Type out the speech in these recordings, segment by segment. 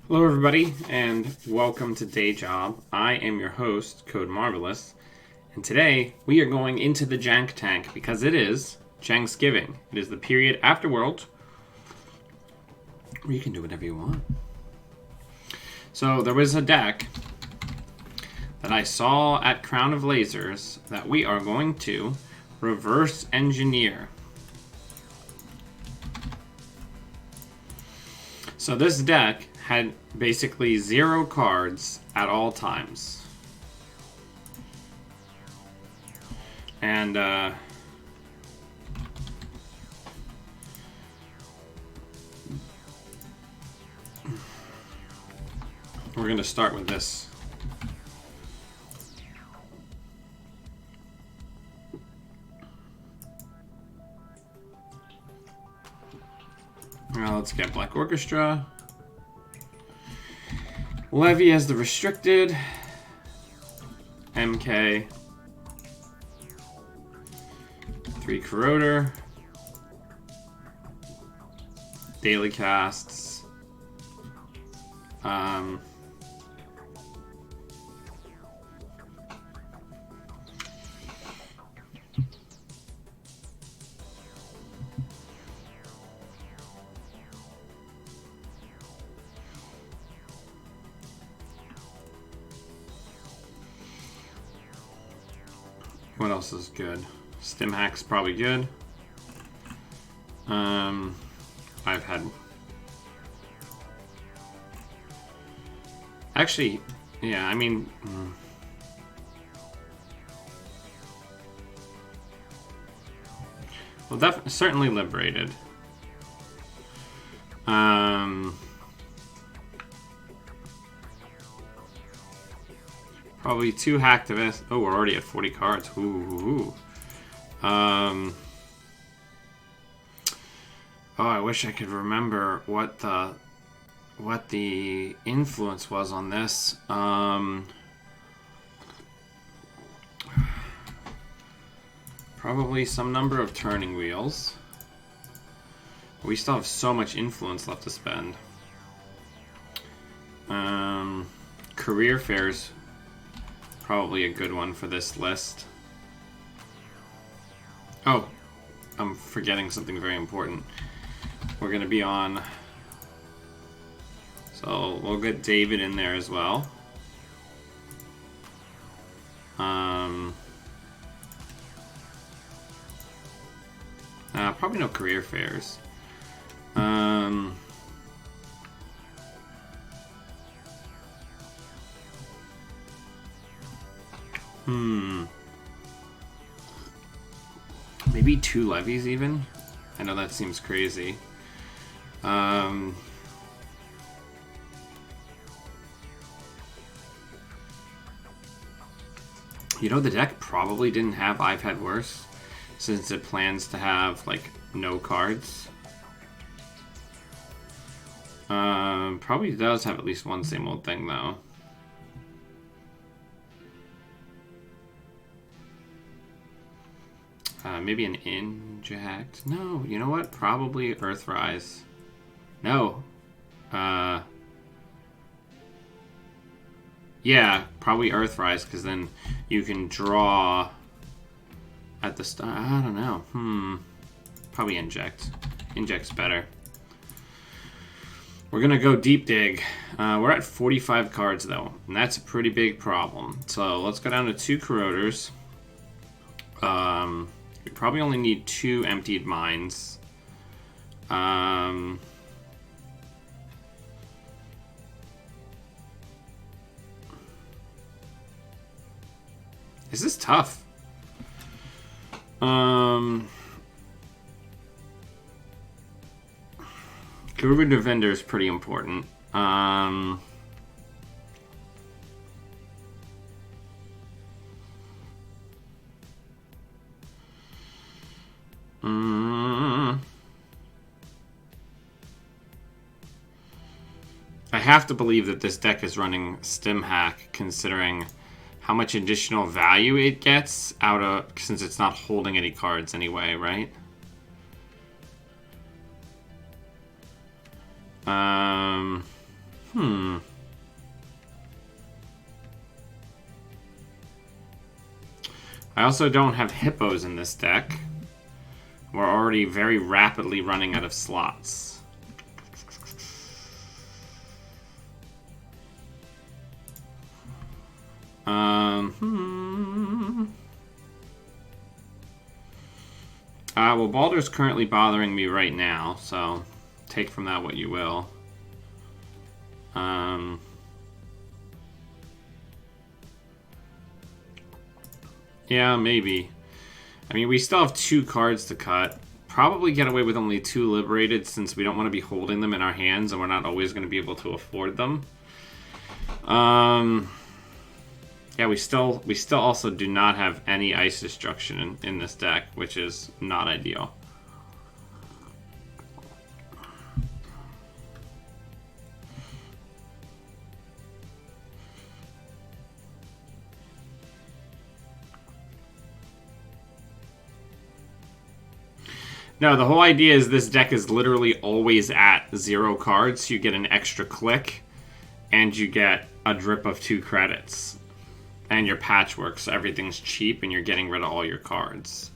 Hello everybody, and welcome to Day Job. I am your host, Code Marvelous, and today we are going into the Jank Tank because it is Janksgiving. It is the period afterworld where you can do whatever you want. So there was a deck that I saw at Crown of Lasers that we are going to reverse engineer. So this deck had basically 0 cards at all times. And we're going to start with this. Now let's get Black Orchestra. Levy as the restricted. MK. 3 Corroder. Daily casts. What else is good? Stim Hack's probably good. I've had... Actually, yeah, I mean... Well, certainly Liberated. Probably 2 Hacktivists. Oh, we're already at 40 cards. Ooh. Oh, I wish I could remember what the influence was on this. Probably some number of turning wheels. We still have so much influence left to spend. Career fairs. Probably a good one for this list. Oh, I'm forgetting something very important. We're going to be on... So we'll get David in there as well. Probably no career fairs. Maybe 2 levies even? I know that seems crazy. You know, the deck probably didn't have I've Had Worse, since it plans to have, like, no cards. Probably does have at least one same old thing, though. Maybe an Inject? No, you know what? Probably Earthrise. No. Yeah, probably Earthrise, because then you can draw at the start. I don't know. Probably Inject. Inject's better. We're going to go Deep Dig. We're at 45 cards, though, and that's a pretty big problem. So let's go down to 2 Corroders. We probably only need 2 Emptied Mines. This is tough. Guru Defender is pretty important. I have to believe that this deck is running Stim Hack, considering how much additional value it gets out of, since it's not holding any cards anyway, right? I also don't have hippos in this deck. We're already very rapidly running out of slots. Well, Baldur's currently bothering me right now, so take from that what you will. Yeah, maybe. I mean, we still have 2 cards to cut. Probably get away with only 2 liberated since we don't want to be holding them in our hands and we're not always going to be able to afford them. Yeah, we still also do not have any ice destruction in this deck, which is not ideal. No, the whole idea is this deck is literally always at 0 cards. So you get an extra click, and you get a drip of 2 credits. And your patchwork, so everything's cheap, and you're getting rid of all your cards.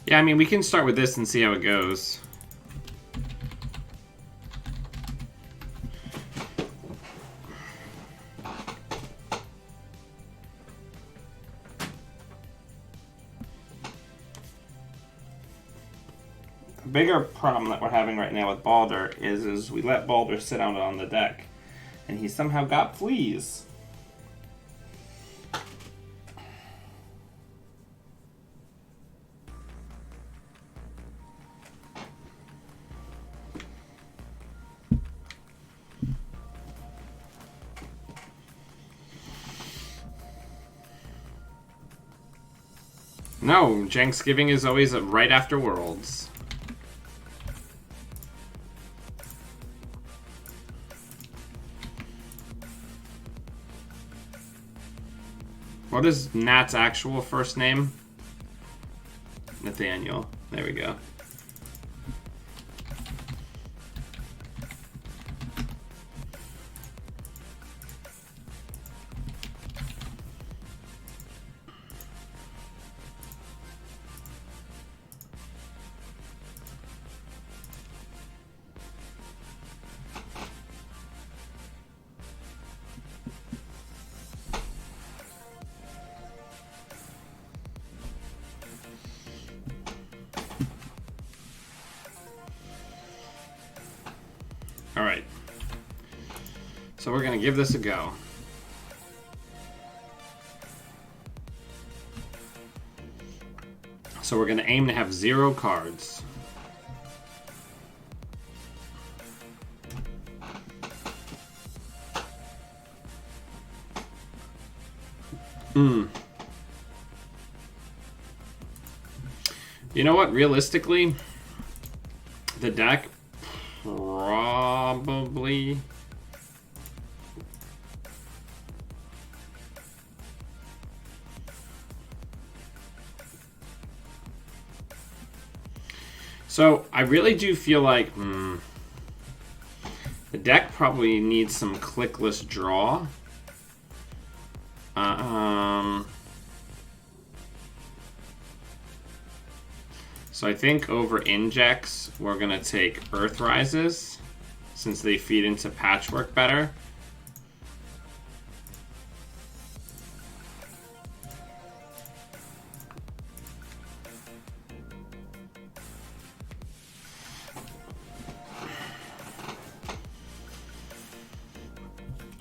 Yeah, I mean, we can start with this and see how it goes. The bigger problem that we're having right now with Baldur is we let Baldur sit out on the deck, and he somehow got fleas. No, Janksgiving is always right after Worlds. What is Nat's actual first name? Nathaniel. There we go. Alright. So we're going to give this a go. So we're going to aim to have 0 cards. You know what? Realistically, the deck probably... So, I really do feel like the deck probably needs some clickless draw. So I think over injects, we're going to take Earth Rises, since they feed into Patchwork better.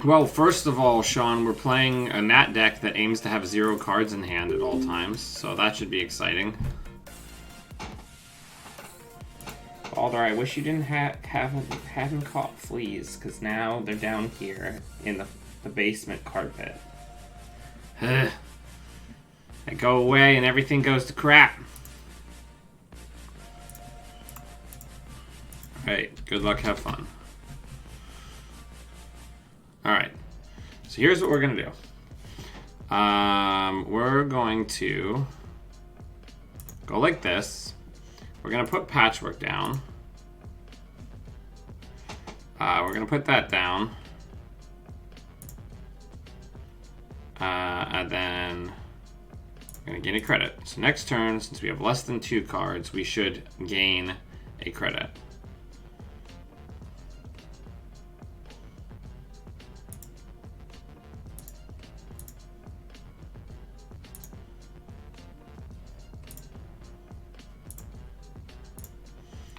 Well, first of all, Sean, we're playing a Nat deck that aims to have 0 cards in hand at all times, so that should be exciting. Baldur, I wish you didn't haven't caught fleas, because now they're down here in the basement carpet. I go away and everything goes to crap. Alright, good luck, have fun. Alright. So here's what we're going to do. We're going to go like this. We're going to put patchwork down. We're going to put that down. And then we're going to gain a credit. So next turn, since we have less than 2 cards, we should gain a credit.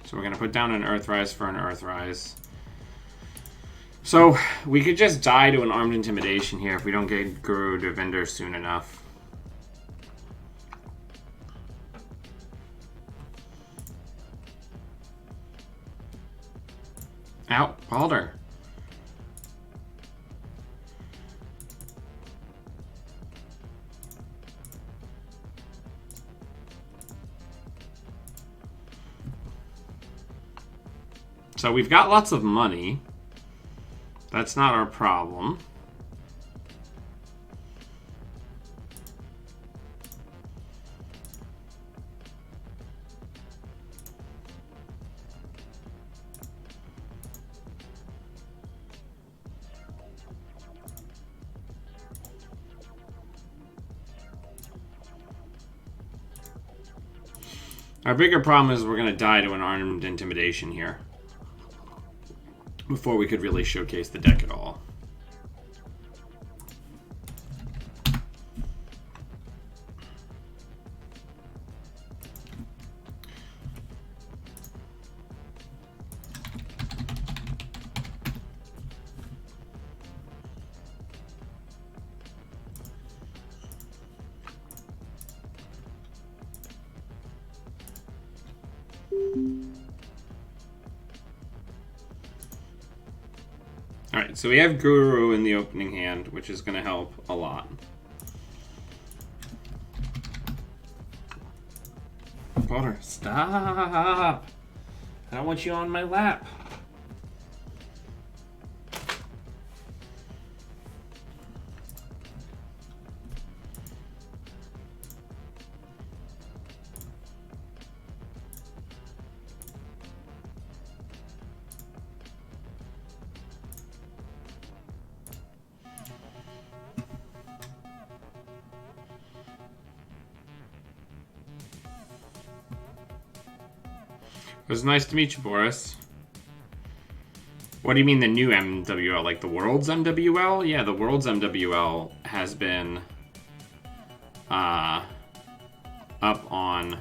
So we're going to put down an Earthrise for an Earthrise. So we could just die to an Armed Intimidation here if we don't get Guru Devinder soon enough. Ow, Balder. So we've got lots of money. That's not our problem. Our bigger problem is we're going to die to an Armed Intimidation here before we could really showcase the deck at all. Alright, so we have Guru in the opening hand, which is going to help a lot. Potter, stop! I don't want you on my lap. It was nice to meet you, Boris. What do you mean the new MWL? Like the World's MWL? Yeah, the World's MWL has been up on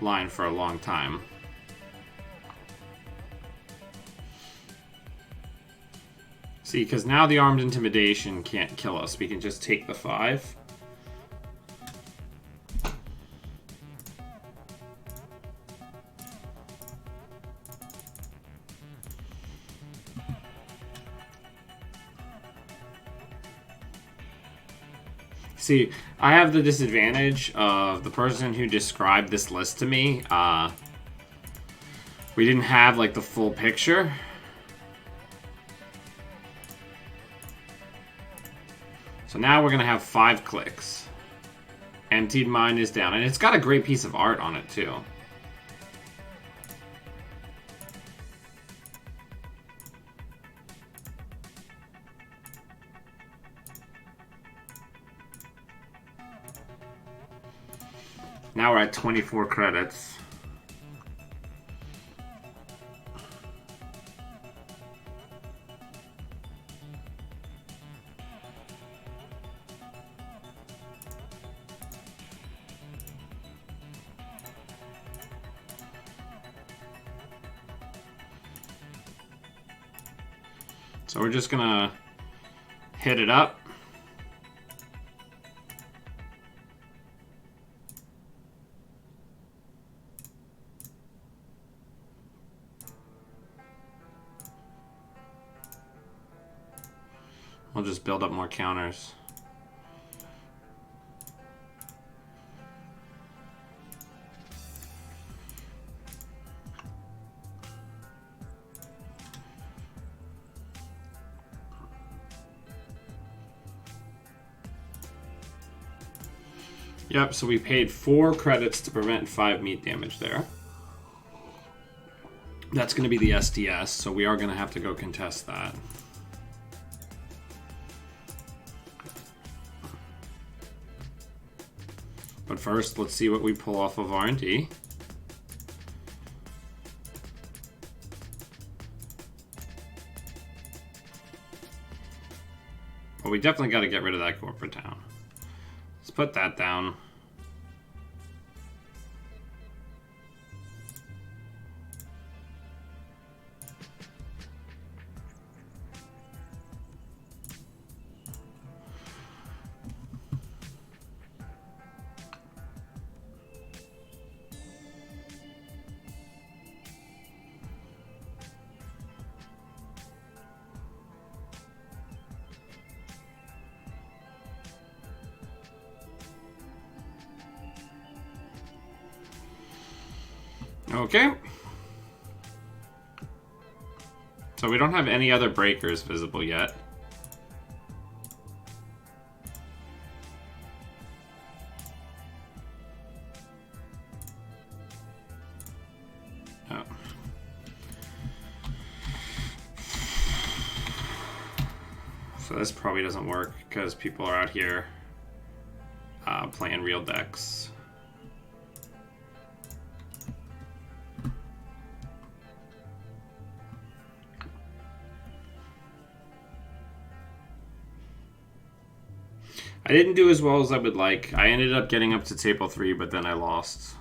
line for a long time. See, because now the Armed Intimidation can't kill us. We can just take the 5. See, I have the disadvantage of the person who described this list to me. We didn't have, like, the full picture. So now we're going to have 5 clicks. Emptied Mind is down. And it's got a great piece of art on it, too. Now we're at 24 credits. So we're just gonna hit it up. We'll just build up more counters. Yep, so we paid 4 credits to prevent 5 meat damage there. That's going to be the SDS, so we are going to have to go contest that. But first, let's see what we pull off of R&D. Well, we definitely got to get rid of that corporate town. Let's put that down. Okay. So we don't have any other breakers visible yet. Oh. So this probably doesn't work because people are out here playing real decks. I didn't do as well as I would like. I ended up getting up to table 3, but then I lost.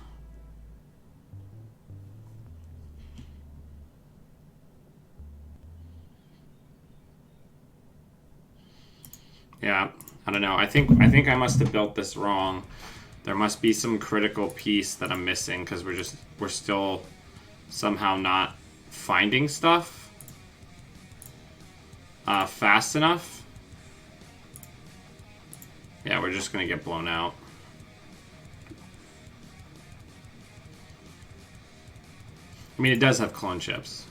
Yeah, I don't know. I think I must have built this wrong. There must be some critical piece that I'm missing because we're still somehow not finding stuff fast enough. Yeah, we're just gonna get blown out. I mean, it does have clone chips.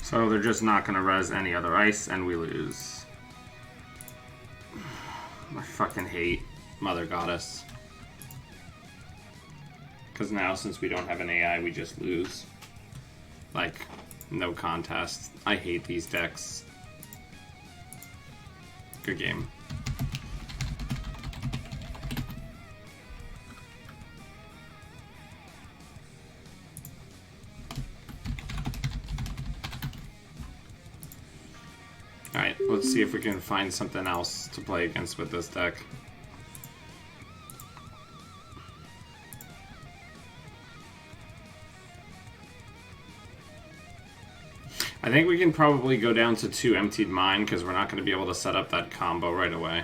So they're just not going to res any other ice, and we lose. I fucking hate Mother Goddess. Because now, since we don't have an AI, we just lose. Like, no contest. I hate these decks. Good game. Alright, let's see if we can find something else to play against with this deck. I think we can probably go down to 2 emptied mine because we're not going to be able to set up that combo right away.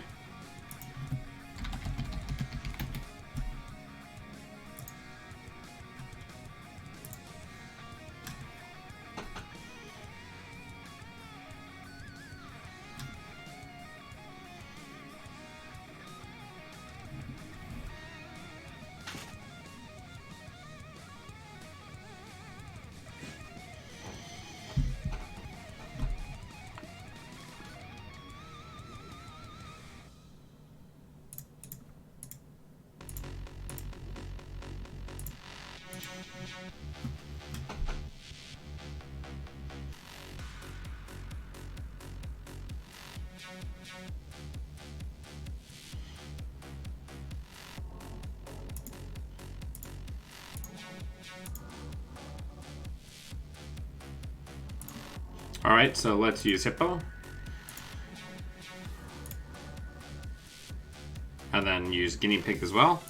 Alright, so let's use Hippo. And then use Guinea Pig as well.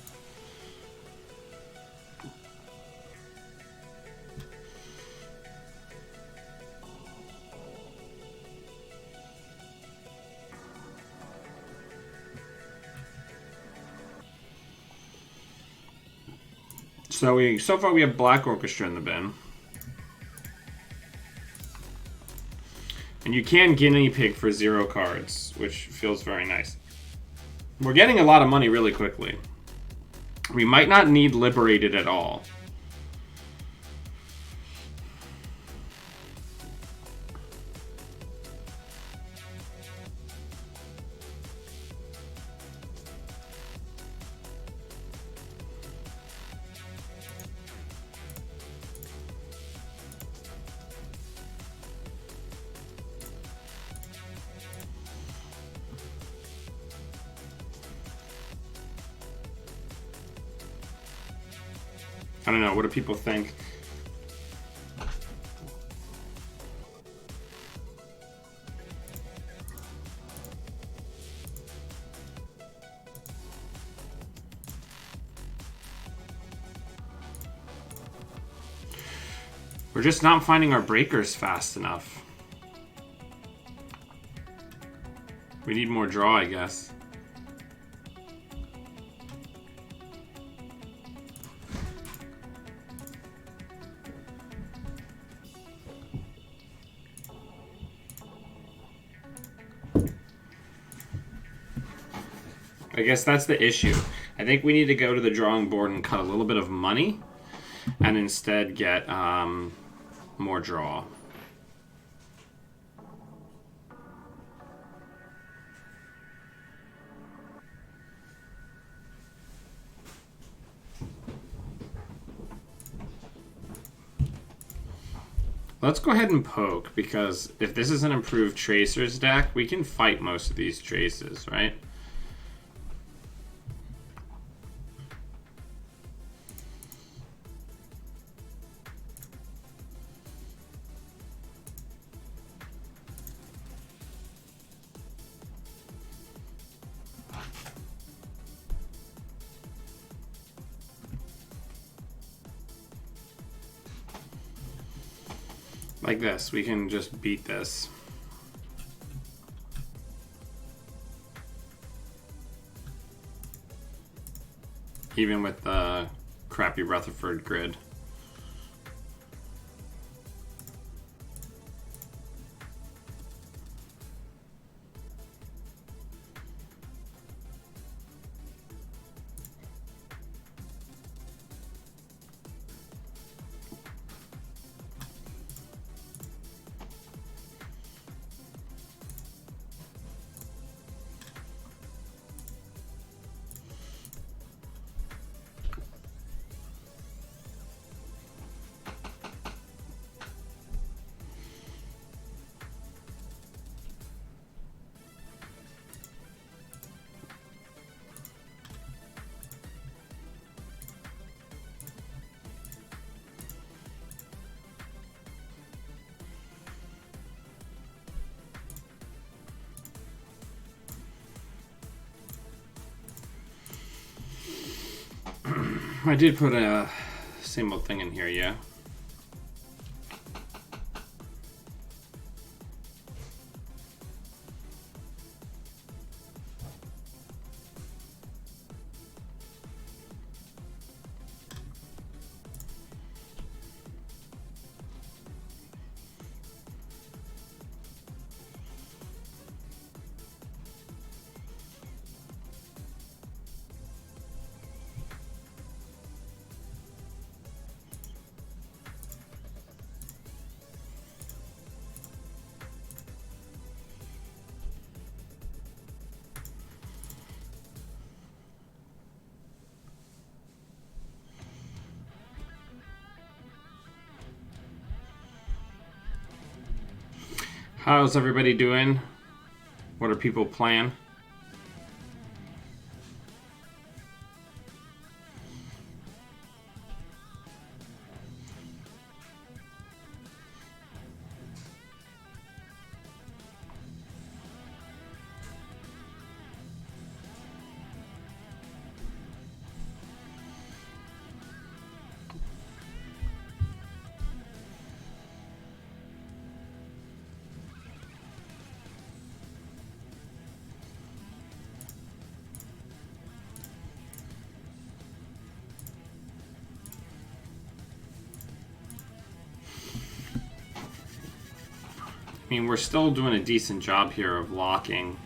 So far we have Black Orchestra in the bin. And you can guinea pig for 0 cards, which feels very nice. We're getting a lot of money really quickly. We might not need Liberated at all. I don't know, what do people think? We're just not finding our breakers fast enough. We need more draw, I guess. I guess that's the issue. I think we need to go to the drawing board and cut a little bit of money and instead get more draw. Let's go ahead and poke, because if this is an improved Tracers deck, we can fight most of these Traces, right? Like this, we can just beat this. Even with the crappy Rutherford grid. I did put a same old thing in here, yeah. How's everybody doing? What are people playing? mean, we're still doing a decent job here of locking.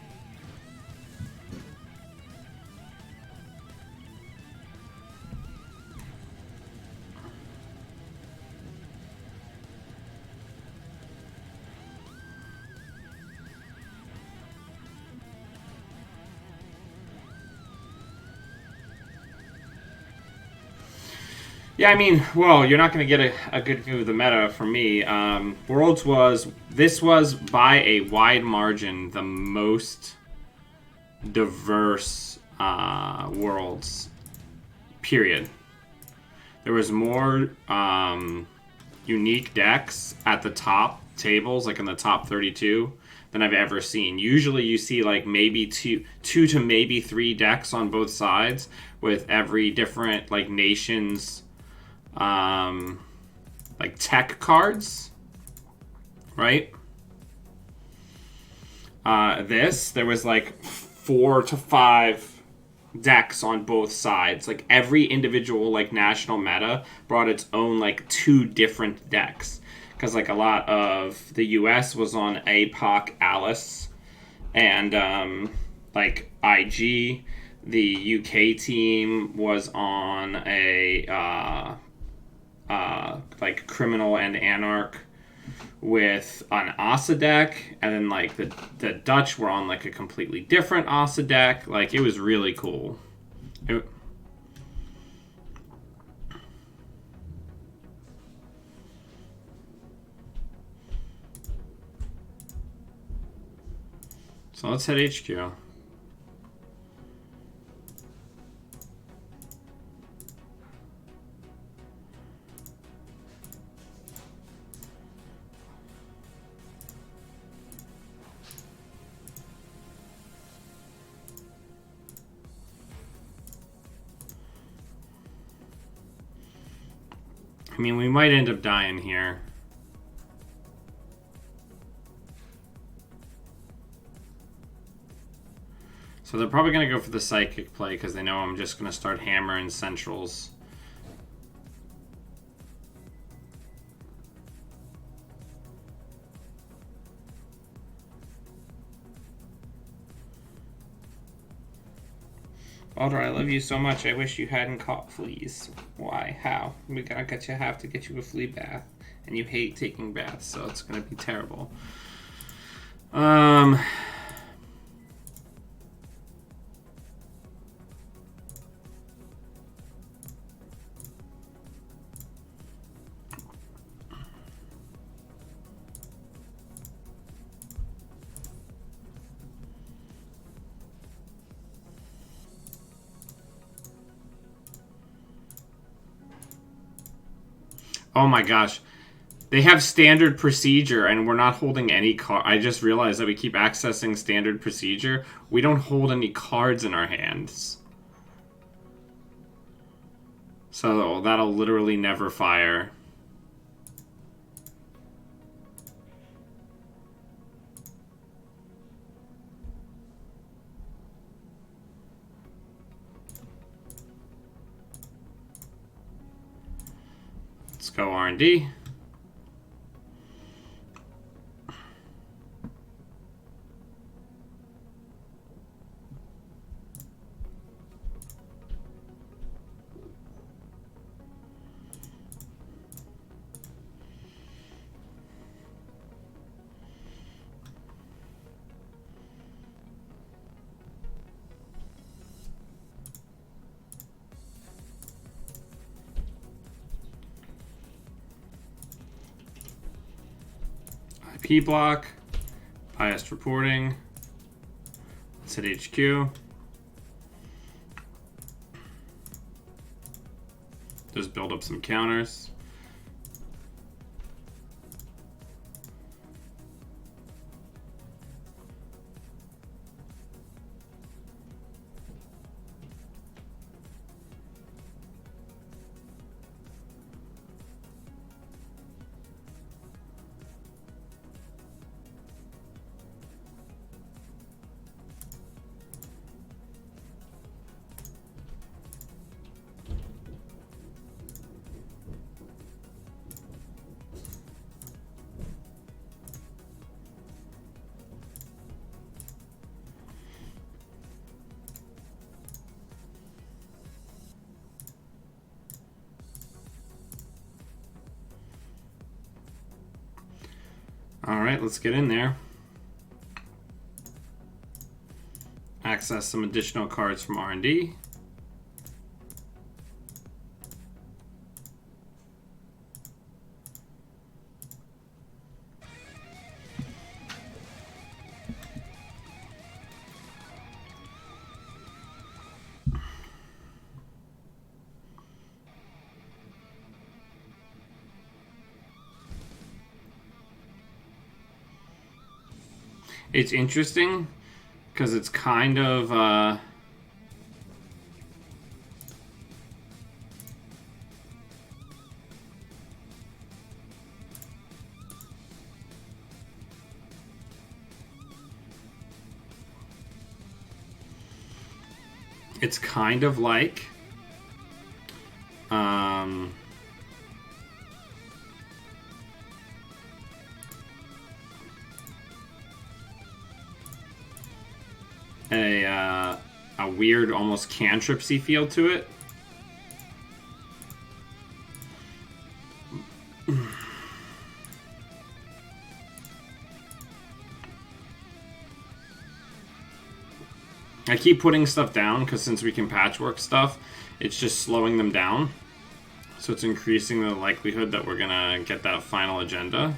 Yeah, I mean, well, you're not going to get a good view of the meta from me. This was by a wide margin the most diverse Worlds, period. There was more unique decks at the top tables, like in the top 32, than I've ever seen. Usually you see like maybe two to maybe 3 decks on both sides with every different like nation's like tech cards, right? There was like 4 to 5 decks on both sides. Like every individual like national meta brought its own like 2 different decks, because like a lot of the US was on APOC Alice and like IG. The UK team was on a like Criminal and Anarch with an Asa deck, and then like the Dutch were on like a completely different Asa deck. Like it was really cool. So let's hit HQ. I mean, we might end up dying here. So they're probably going to go for the Psychic play because they know I'm just going to start hammering Centrals. Alder, I love you so much. I wish you hadn't caught fleas. Why? How? We gotta have to get you a flea bath. And you hate taking baths, so it's gonna be terrible. Oh my gosh. They have standard procedure and we're not holding any card. I just realized that we keep accessing standard procedure. We don't hold any cards in our hands. So that'll literally never fire. Let's go R&D. IP block, biased reporting. Let's hit HQ. Just build up some counters. All right, let's get in there. Access some additional cards from R&D. It's interesting because it's kind of it's kind of like a weird, almost cantripsy feel to it. I keep putting stuff down because since we can patchwork stuff, it's just slowing them down. So it's increasing the likelihood that we're gonna get that final agenda.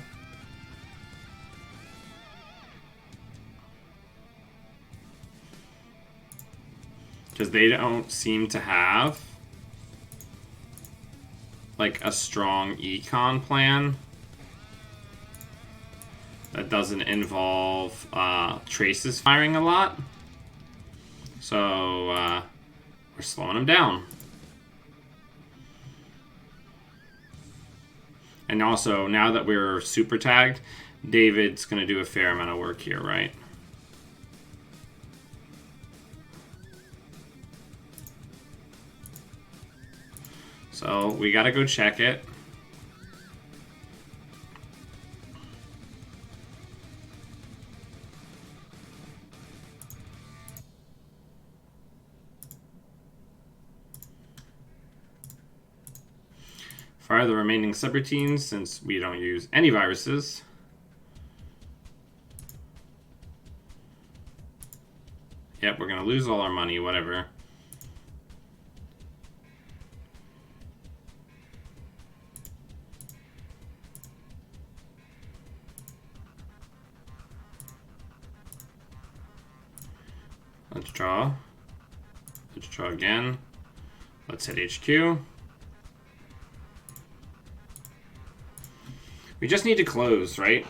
Because they don't seem to have like a strong econ plan that doesn't involve traces firing a lot. So we're slowing them down. And also, now that we're super tagged, David's going to do a fair amount of work here, right? So we got to go check it. Fire the remaining subroutines since we don't use any viruses. Yep, we're going to lose all our money, whatever. Let's draw. Let's draw again. Let's hit HQ. We just need to close, right?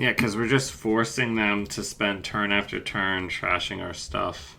Yeah, because we're just forcing them to spend turn after turn trashing our stuff.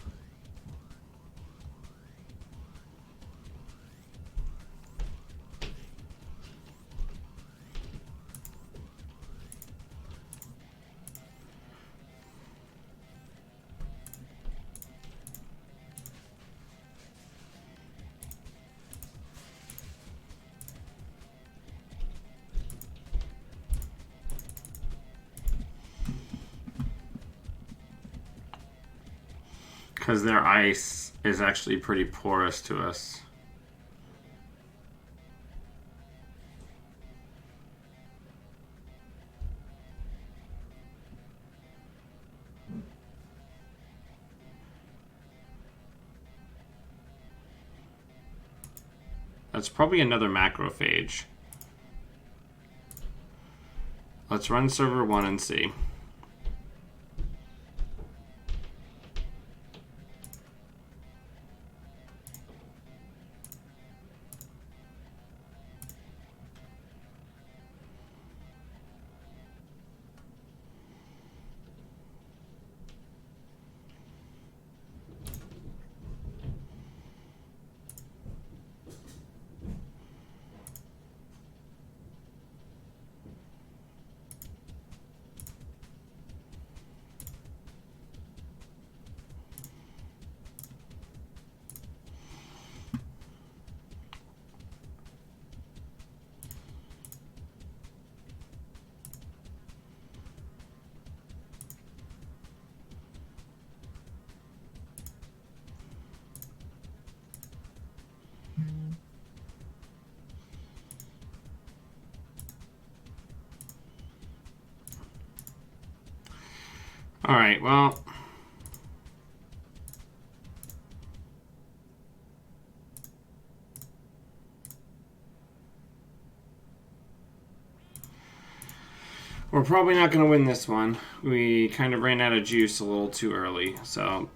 Because their ice is actually pretty porous to us. That's probably another macrophage. Let's run server 1 and see. Alright, well. We're probably not going to win this one. We kind of ran out of juice a little too early, so...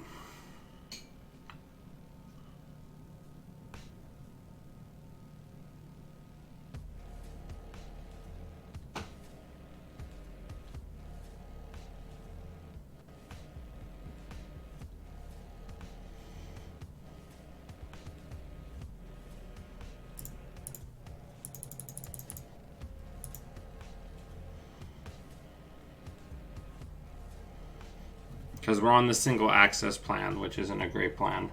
Because we're on the single access plan, which isn't a great plan.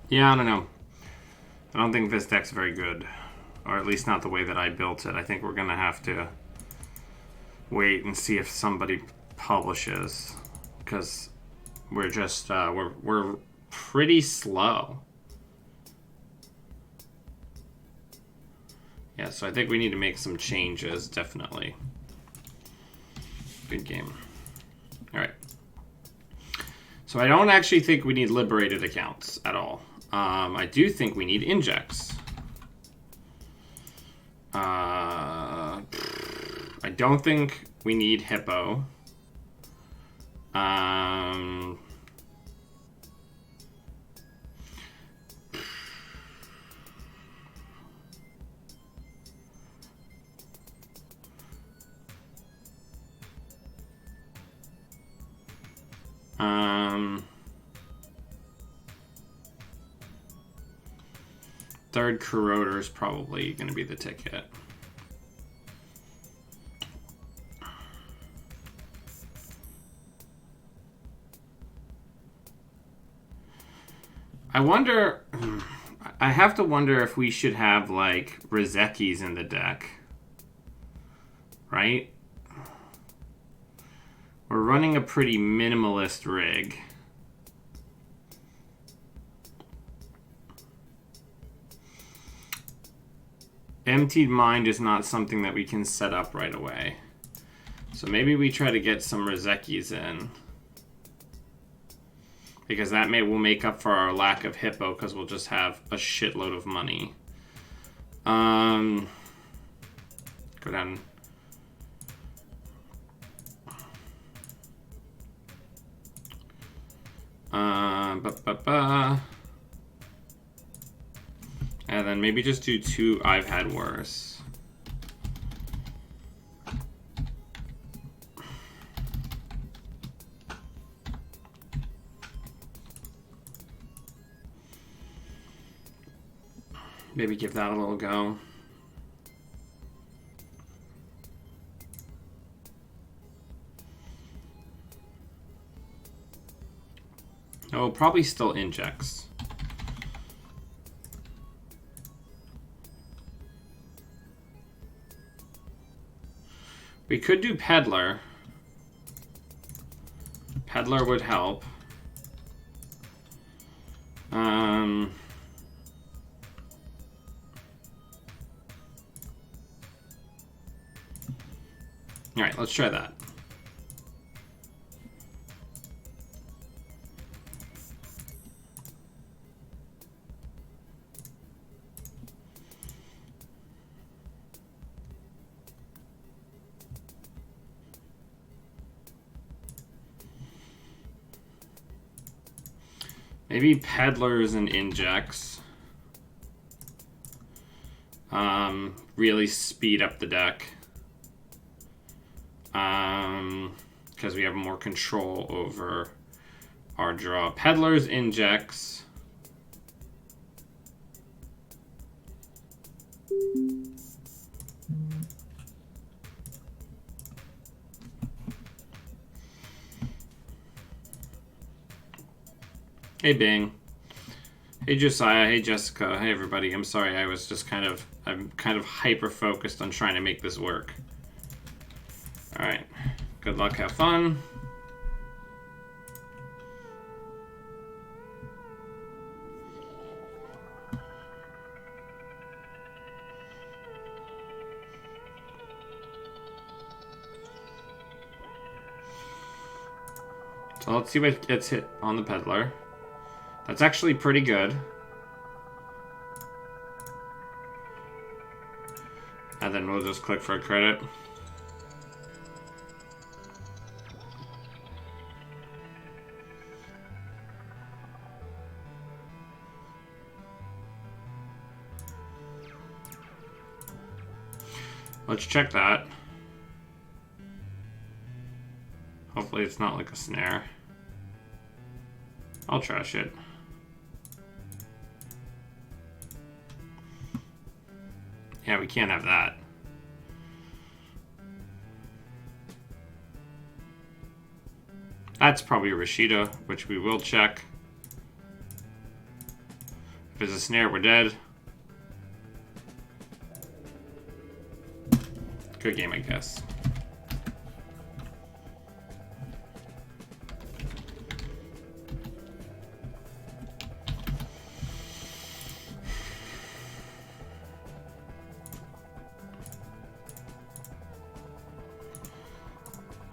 Yeah, I don't know. I don't think this deck's very good. Or at least not the way that I built it. I think we're going to have to wait and see if somebody publishes. Because we're just, we're pretty slow. Yeah, so I think we need to make some changes, definitely. Good game. Alright. So I don't actually think we need liberated accounts at all. I do think we need injects. I don't think we need hippo. Third corroder is probably going to be the ticket. I wonder... I have to wonder if we should have, like, Rizekis in the deck. Right? We're running a pretty minimalist rig. Emptied Mind is not something that we can set up right away. So maybe we try to get some Rizekis in. Because that will make up for our lack of hippo, because we'll just have a shitload of money. Go down. And then maybe just do 2 I've Had Worse. Maybe give that a little go. Oh, probably still injects. We could do Peddler. Peddler would help. Alright, let's try that. Maybe peddlers and injects. Really speed up the deck. Because we have more control over our draw. Peddlers, injects. Hey Bing. Hey Josiah, hey Jessica, hey everybody. I'm sorry, I'm kind of hyper focused on trying to make this work. Alright. Good luck, have fun. So let's see what gets hit on the peddler. That's actually pretty good. And then we'll just click for a credit. Let's check that. Hopefully it's not like a snare. I'll trash it. Yeah, we can't have that. That's probably a Rashida, which we will check. If it's a snare, we're dead. Good game, I guess.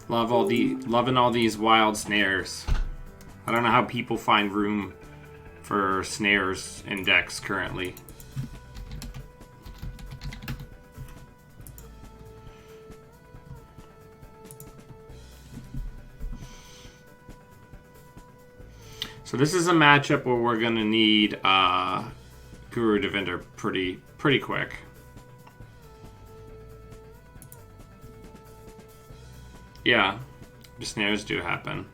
Loving all these wild snares. I don't know how people find room for snares in decks currently. So this is a matchup where we're gonna need Guru Devinder pretty quick. Yeah, the snares do happen.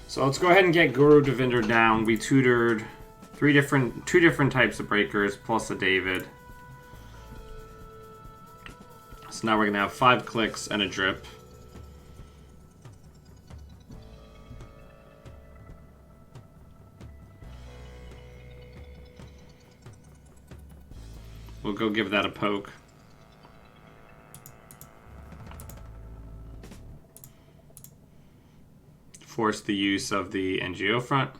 So let's go ahead and get Guru Devinder down. We tutored two different types of breakers plus a David. So now we're gonna have 5 clicks and a drip. We'll go give that a poke. Force the use of the NGO front.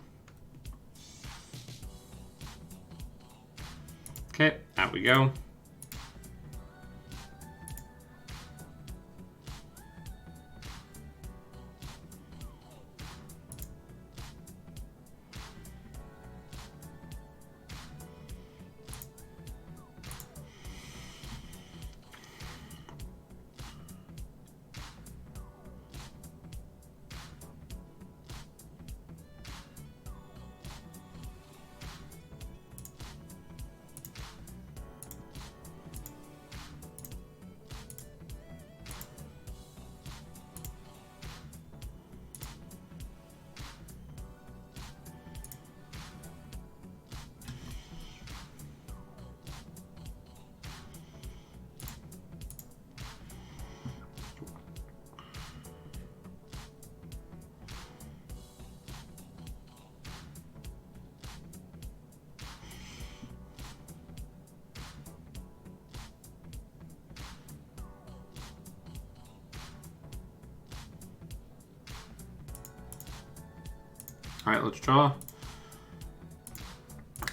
Okay, out we go. Alright, let's draw.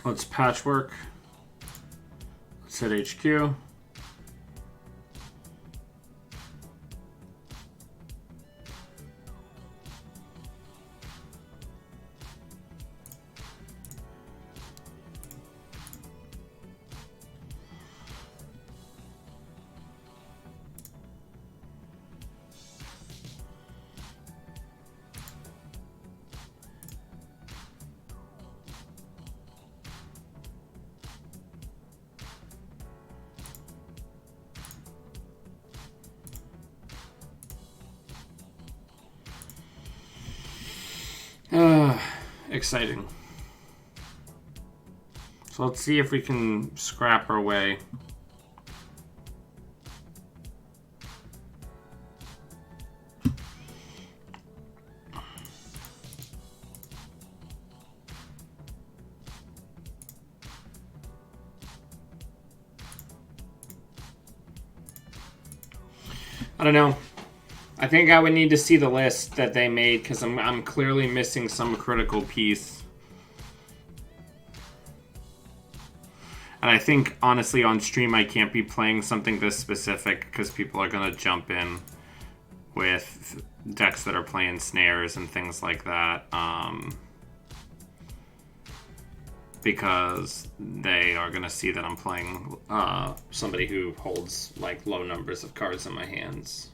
Let's patchwork. Let's hit HQ. Exciting. So let's see if we can scrap our way. I don't know. I think I would need to see the list that they made because I'm clearly missing some critical piece. And I think, honestly, on stream I can't be playing something this specific because people are going to jump in with decks that are playing snares and things like that. Because they are going to see that I'm playing somebody who holds like low numbers of cards in my hands.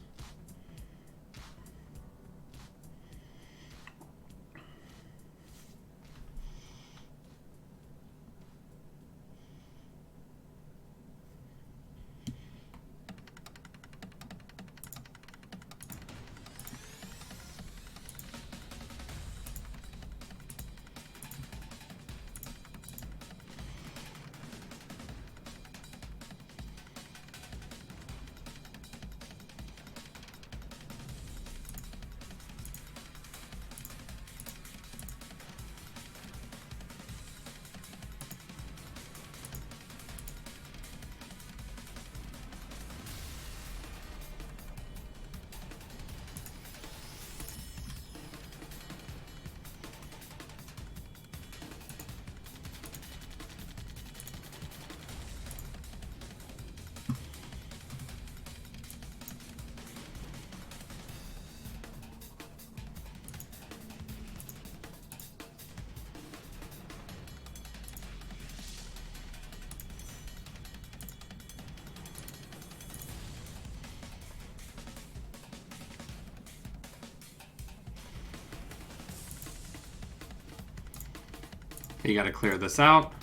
You got to clear this out.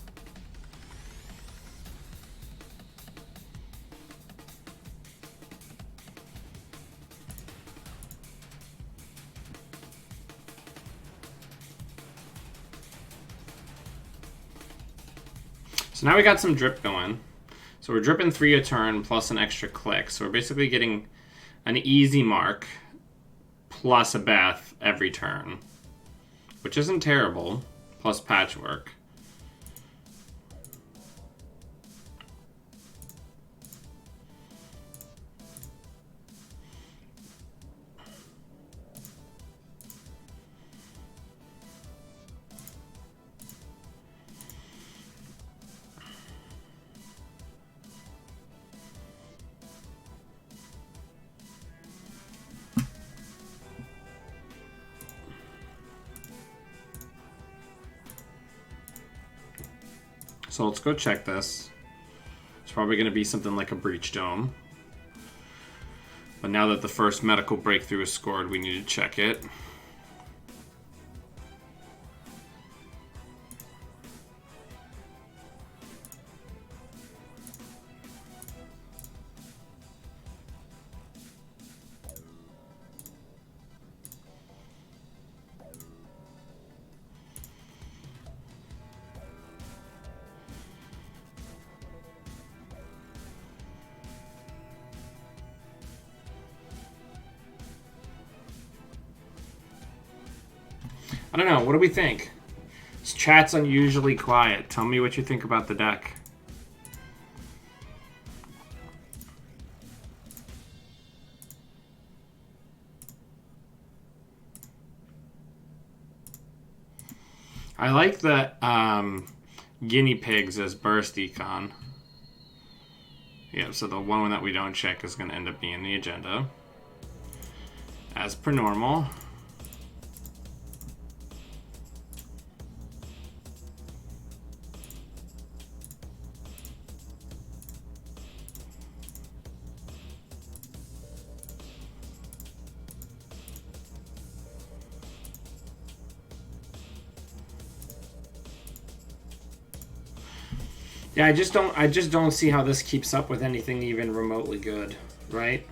So now we got some drip going. So we're dripping 3 a turn plus an extra click. So we're basically getting an easy mark plus a Beth every turn, which isn't terrible, plus patchwork. So let's go check this. It's probably going to be something like a Breach Dome. But now that the first medical breakthrough is scored, we need to check it. I don't know. What do we think? This chat's unusually quiet. Tell me what you think about the deck. I like the guinea pigs as burst econ. Yeah, so the one that we don't check is going to end up being the agenda. As per normal. Yeah, I just don't see how this keeps up with anything even remotely good, right?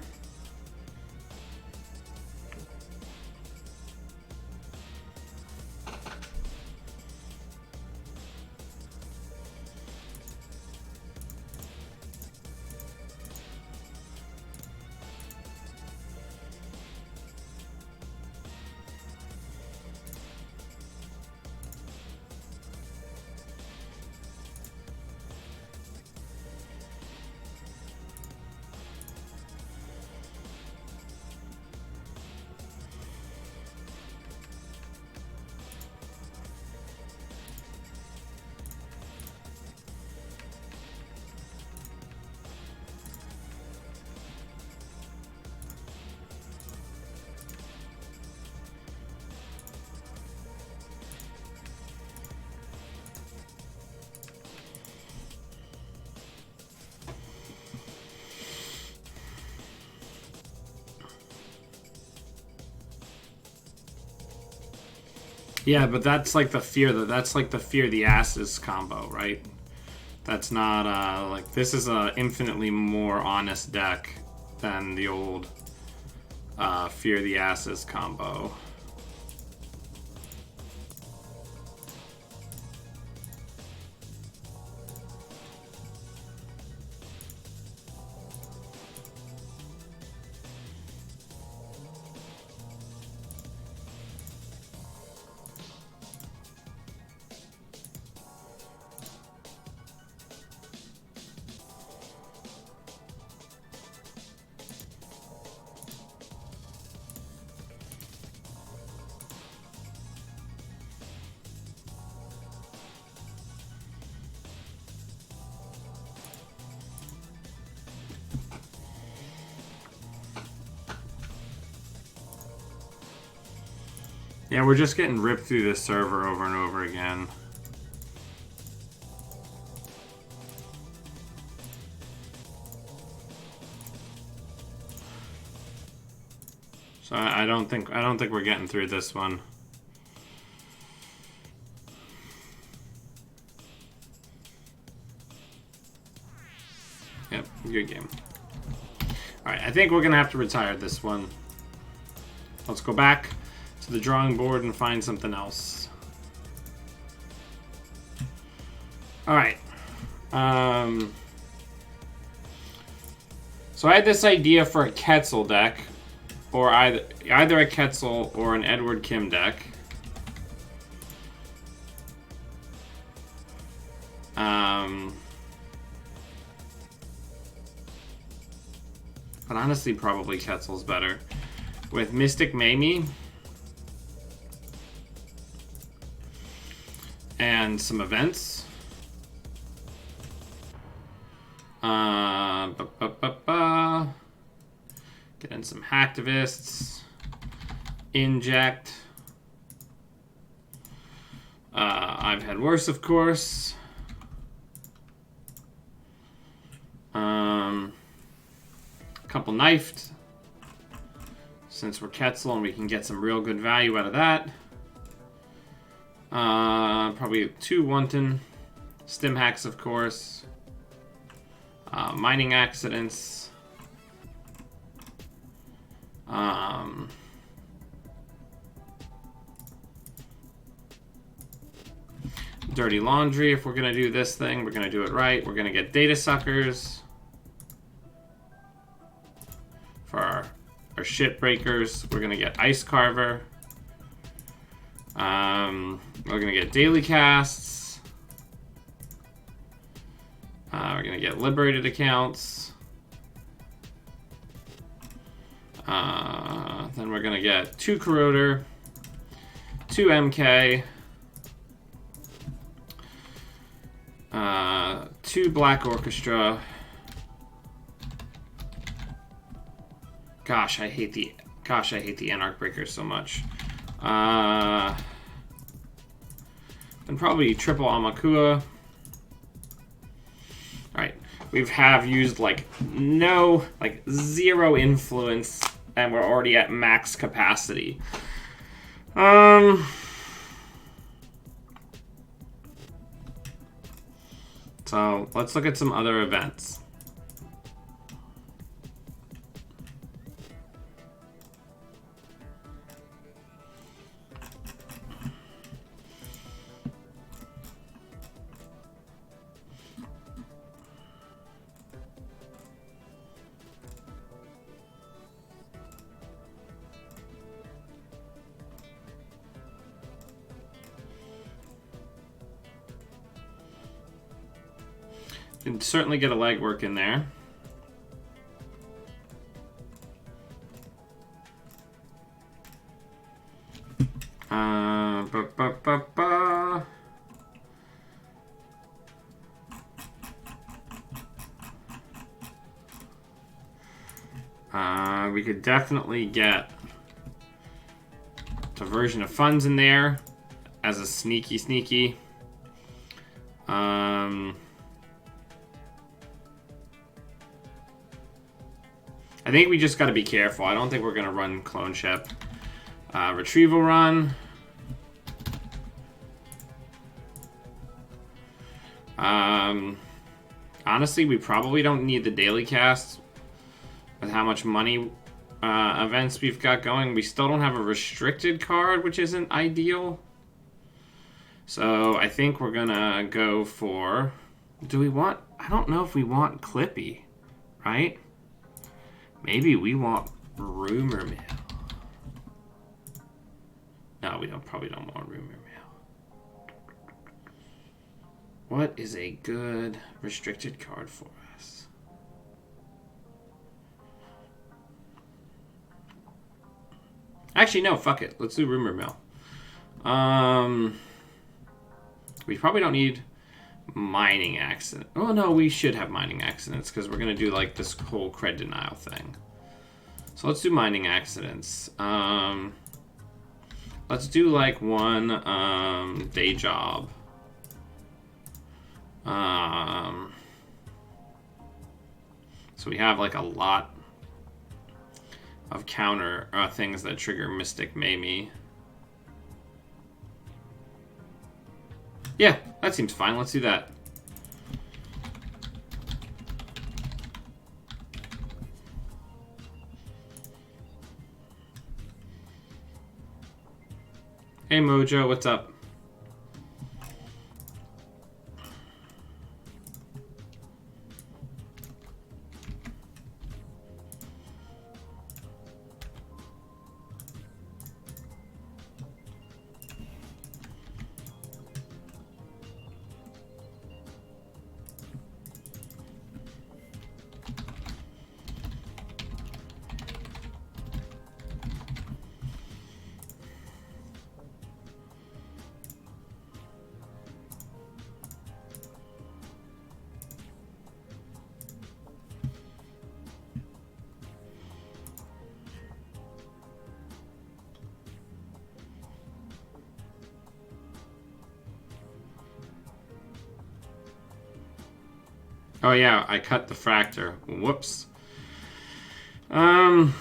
Yeah, but that's like the fear the asses combo, right? That's not like this is a infinitely more honest deck than the old fear the asses combo. Yeah, we're just getting ripped through this server over and over again. So I don't think we're getting through this one. Yep, good game. Alright, I think we're gonna have to retire this one. Let's go back to the drawing board and find something else. Alright. So I had this idea for a Quetzal deck, or either a Quetzal or an Edward Kim deck. But honestly, probably Quetzal's better. With Mystic Mamie and some events. Get in some hacktivists. Inject. I've had worse, of course. Couple knifed. Since we're Quetzal and we can get some real good value out of that. Probably 2 wanton. Stim hacks, of course. Mining accidents. Dirty laundry. If we're going to do this thing, we're going to do it right. We're going to get data suckers. For our shit breakers, we're going to get Ice Carver. We're going to get daily casts. We're going to get liberated accounts. Then we're going to get 2 Corroder, 2 MK, 2 Black Orchestra. Gosh, I hate the Anarch Breakers so much. And probably triple Amakua. Alright. We have used like 0 influence, and we're already at max capacity. So let's look at some other events. You can certainly get a legwork in there. We could definitely get diversion of funds in there as a sneaky. I think we just got to be careful. I don't think we're going to run Clone Ship. Retrieval run. Honestly, we probably don't need the daily cast with how much money events we've got going. We still don't have a restricted card, which isn't ideal. So I think we're going to go for... Do we want... I don't know if we want Clippy, right? Maybe we want Rumor Mill. No, we probably don't want Rumor Mill. What is a good restricted card for us? Actually, no, fuck it. Let's do Rumor Mill. We probably don't need mining accident. Oh no, we should have mining accidents because we're gonna do like this whole cred denial thing. So let's do mining accidents. Let's do like one day job. So we have like a lot of counter things that trigger Mystic Mamie. Yeah, that seems fine. Let's do that. Hey Mojo, what's up? Oh yeah, I cut the fractor. Whoops. Well,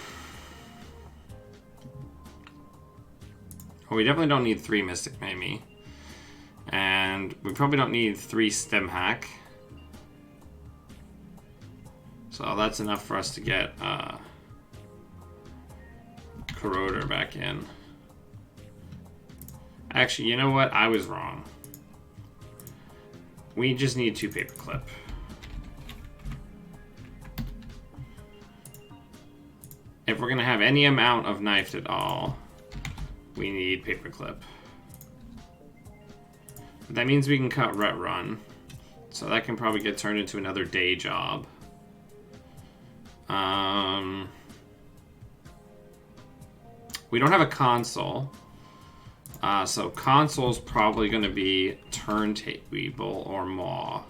we definitely don't need 3 Mystic Mamie. And we probably don't need 3 Stem Hack. So that's enough for us to get Corroder back in. Actually, you know what? I was wrong. We just need 2 Paperclip. If we're going to have any amount of knifed at all, we need Paperclip. But that means we can cut Rut Run. So that can probably get turned into another day job. We don't have a console. So console's probably going to be turntable or maw.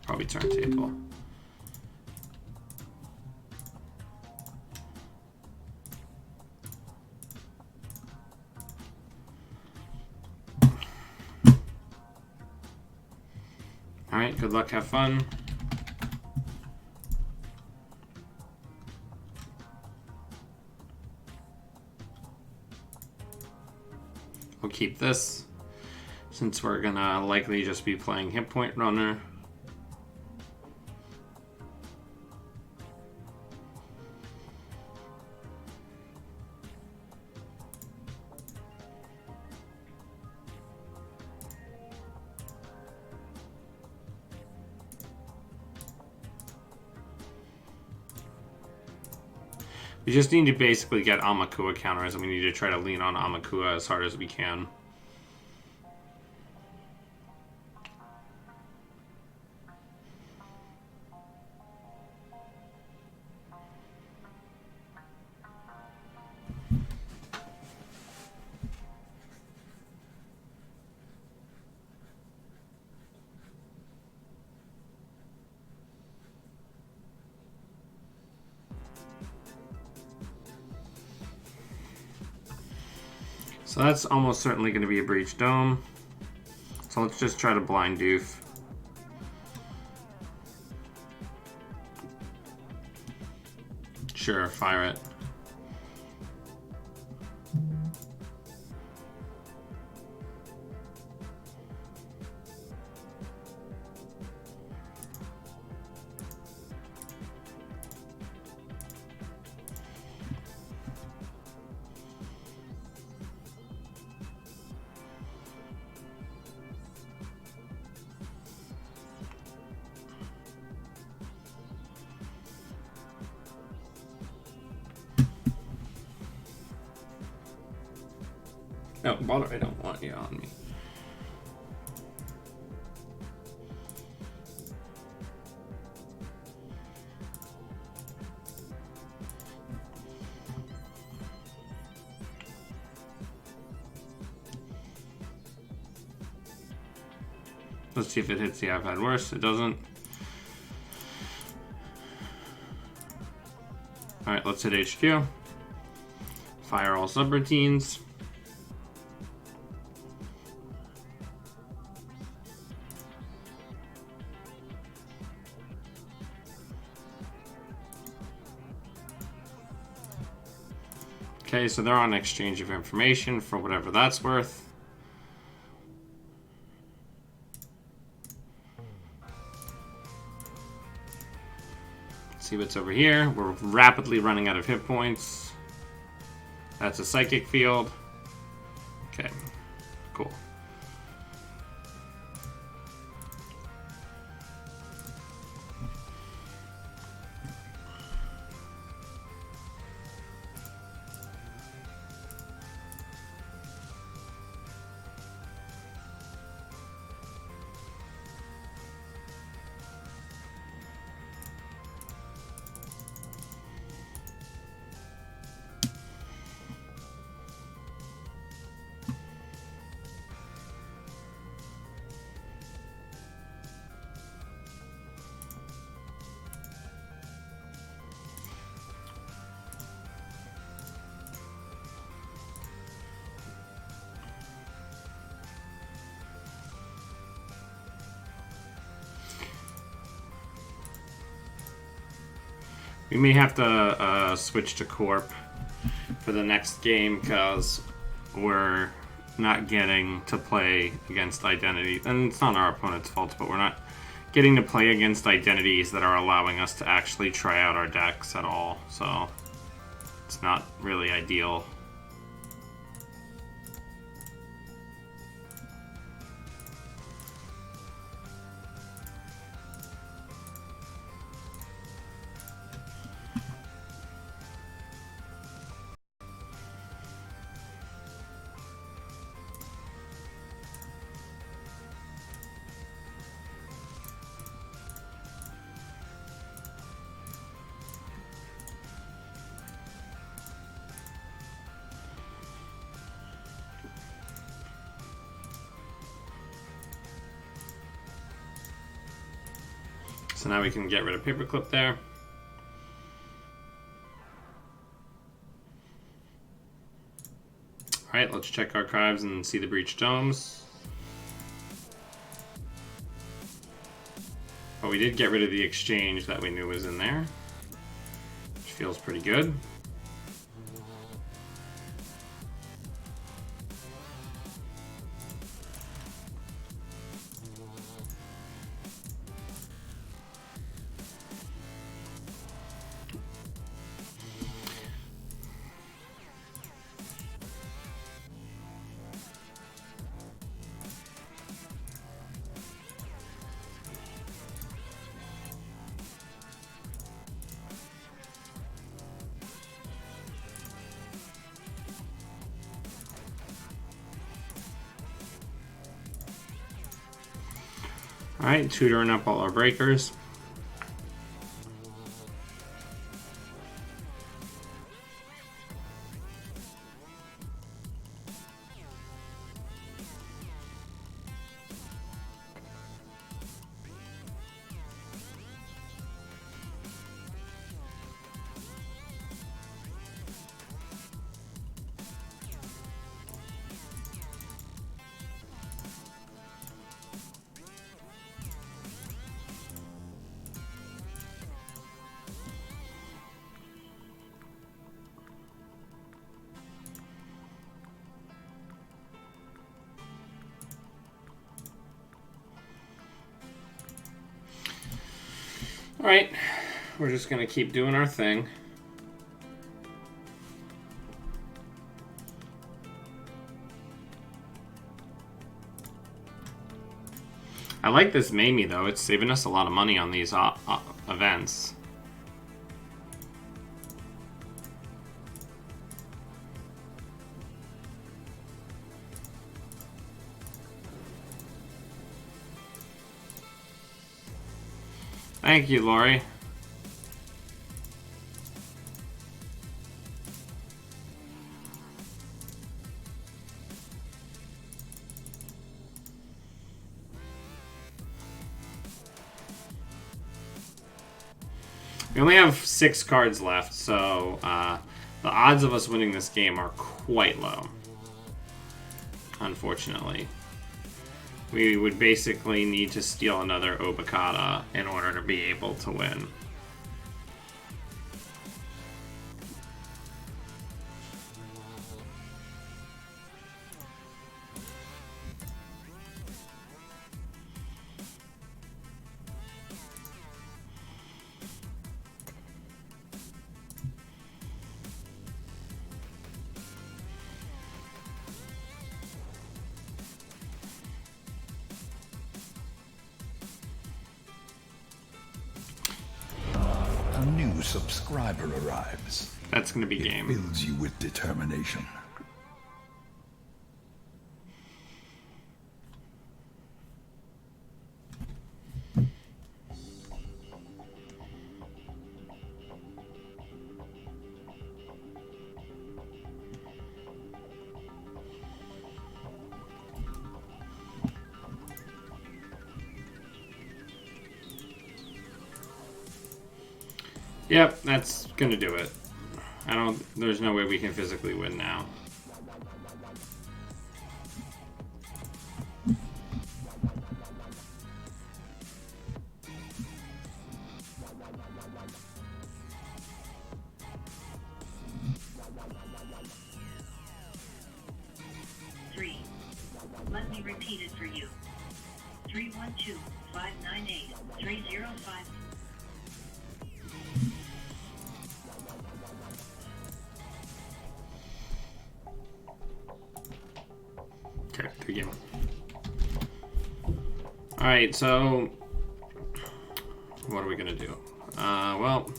Probably turntable. Alright, good luck, have fun. We'll keep this, since we're gonna likely just be playing hit point runner. We just need to basically get Amakua counters, and we need to try to lean on Amakua as hard as we can. So that's almost certainly going to be a breach dome. So let's just try to blind doof. Sure, fire it. No, Balder, I don't want you on me. Let's see if it hits the I've had worse. It doesn't. Alright, let's hit HQ. Fire all subroutines. Okay, so they're on exchange of information for whatever that's worth. Let's see what's over here. We're rapidly running out of hit points. That's a psychic field. Okay, cool. We may have to switch to Corp for the next game because we're not getting to play against identities. And it's not our opponent's fault, but we're not getting to play against identities that are allowing us to actually try out our decks at all. So it's not really ideal. So now we can get rid of paperclip there. Alright, let's check archives and see the breached domes. But we did get rid of the exchange that we knew was in there, which feels pretty good. Alright, tutoring up all our breakers. Alright, we're just going to keep doing our thing. I like this Mamie though, it's saving us a lot of money on these events. Thank you, Lori. We only have 6 cards left, so the odds of us winning this game are quite low, unfortunately. We would basically need to steal another Obokata in order to be able to win. Subscriber arrives. That's going to be game. It fills you with determination. Yep, that's gonna do it. There's no way we can physically win now. Let me repeat it for you. 312-598-305. Okay, begin. Alright, so what are we gonna do? Well,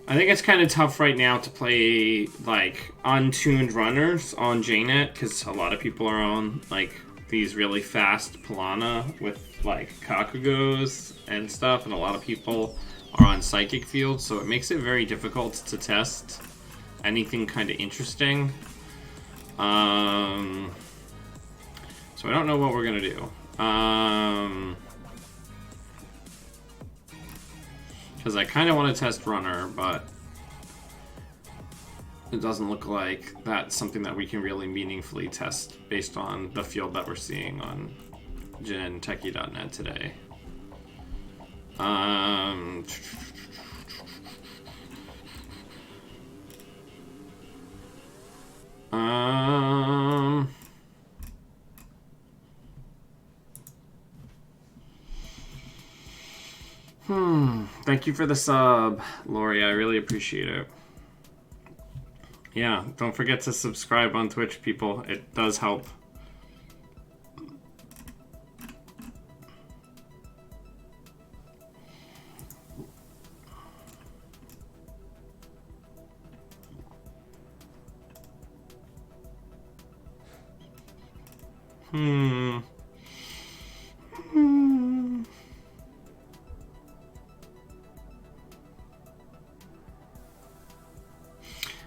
I think it's kind of tough right now to play like untuned runners on JNet because a lot of people are on like these really fast Pilana with like Kakugos and stuff, and a lot of people are on Psychic Field, so it makes it very difficult to test anything kind of interesting. So I don't know what we're gonna do. Because I kind of want to test Runner, but it doesn't look like that's something that we can really meaningfully test based on the field that we're seeing on gentechie.net today. Thank you for the sub, Lori. I really appreciate it. Yeah, don't forget to subscribe on Twitch, people. It does help.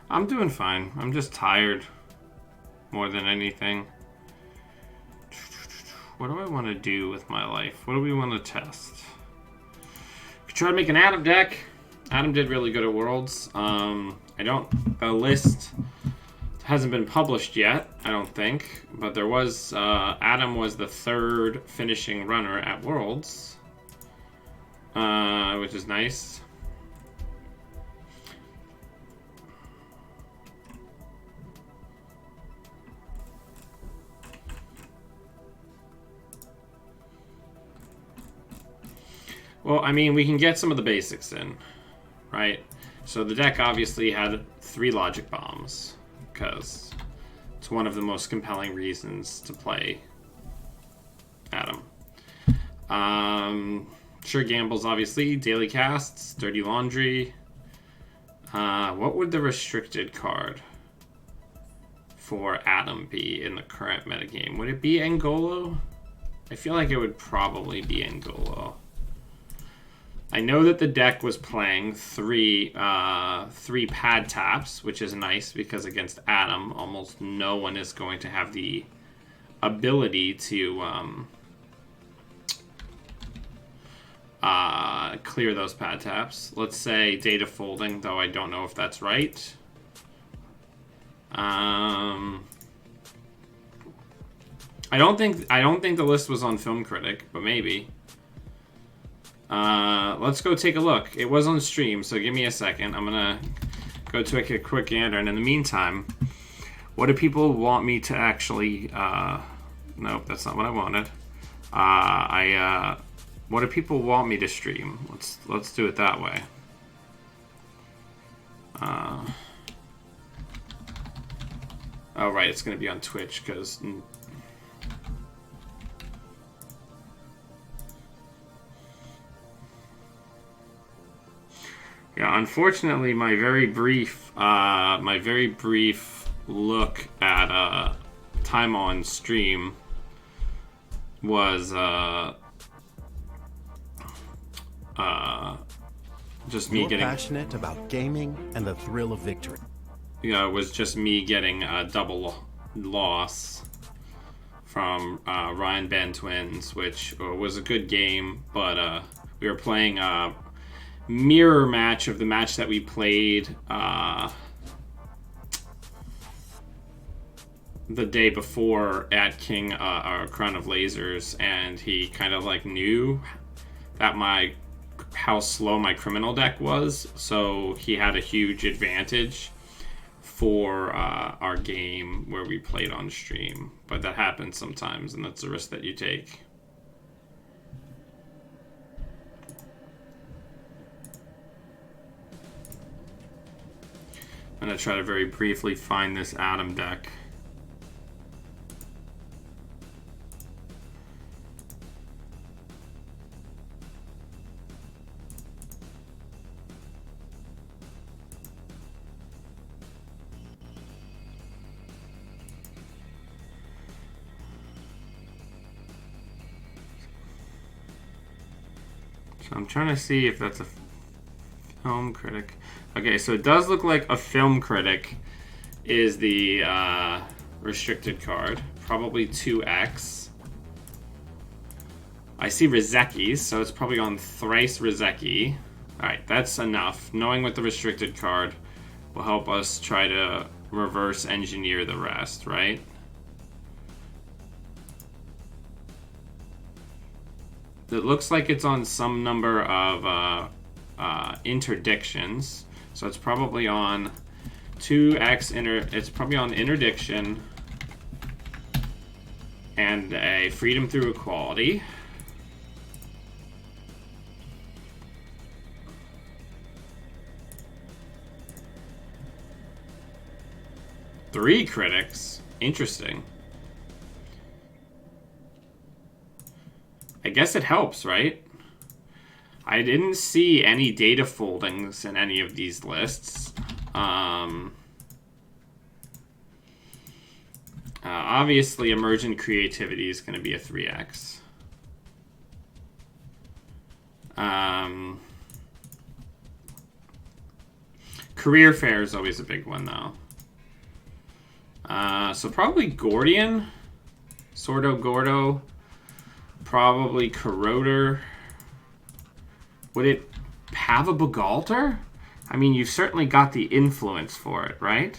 I'm doing fine. I'm just tired more than anything. What do I want to do with my life? What do we want to test? Could try to make an Adam deck. Adam did really good at Worlds. The list hasn't been published yet, I don't think. But there was, Adam was the 3rd finishing runner at Worlds. Which is nice. Well, I mean, we can get some of the basics in, right? So the deck obviously had 3 logic bombs, because it's one of the most compelling reasons to play Adam. Sure gambles, obviously, daily casts, dirty laundry. What would the restricted card for Adam be in the current metagame? Would it be Angolo? I feel like it would probably be Angolo. I know that the deck was playing three pad taps, which is nice because against Adam, almost no one is going to have the ability to clear those pad taps. Let's say data folding, though I don't know if that's right. I don't think the list was on Film Critic, but maybe. Let's go take a look. It was on stream, so give me a second. I'm gonna go take a quick gander, and in the meantime, what do people want me to actually? Nope, that's not what I wanted. What do people want me to stream? Let's do it that way. Oh right, it's gonna be on Twitch because. Yeah, unfortunately, my very brief look at time on stream was just me getting passionate about gaming and the thrill of victory. Yeah, it was just me getting a double loss from Ryan Ben Twins, which was a good game, but we were playing mirror match of the match that we played the day before at King or Crown of Lasers, and he kind of like knew that how slow my criminal deck was, so he had a huge advantage for our game where we played on stream. But that happens sometimes, and that's a risk that you take. I'm going to try to very briefly find this Adam deck. So I'm trying to see if that's a Film Critic. Okay, so it does look like a Film Critic is the restricted card. Probably 2X. I see Rizeki, so it's probably on Thrice Rizeki. Alright, that's enough. Knowing what the restricted card will help us try to reverse engineer the rest, right? It looks like it's on some number of interdictions. So it's probably on 2x it's probably on interdiction and a freedom through equality. Three critics. Interesting. I guess it helps, right? I didn't see any data foldings in any of these lists. Obviously, emergent creativity is going to be a 3x. Career fair is always a big one, though. So probably Gordian, Sordo Gordo, probably Corroder. Would it have a Begalter? I mean, you've certainly got the influence for it, right?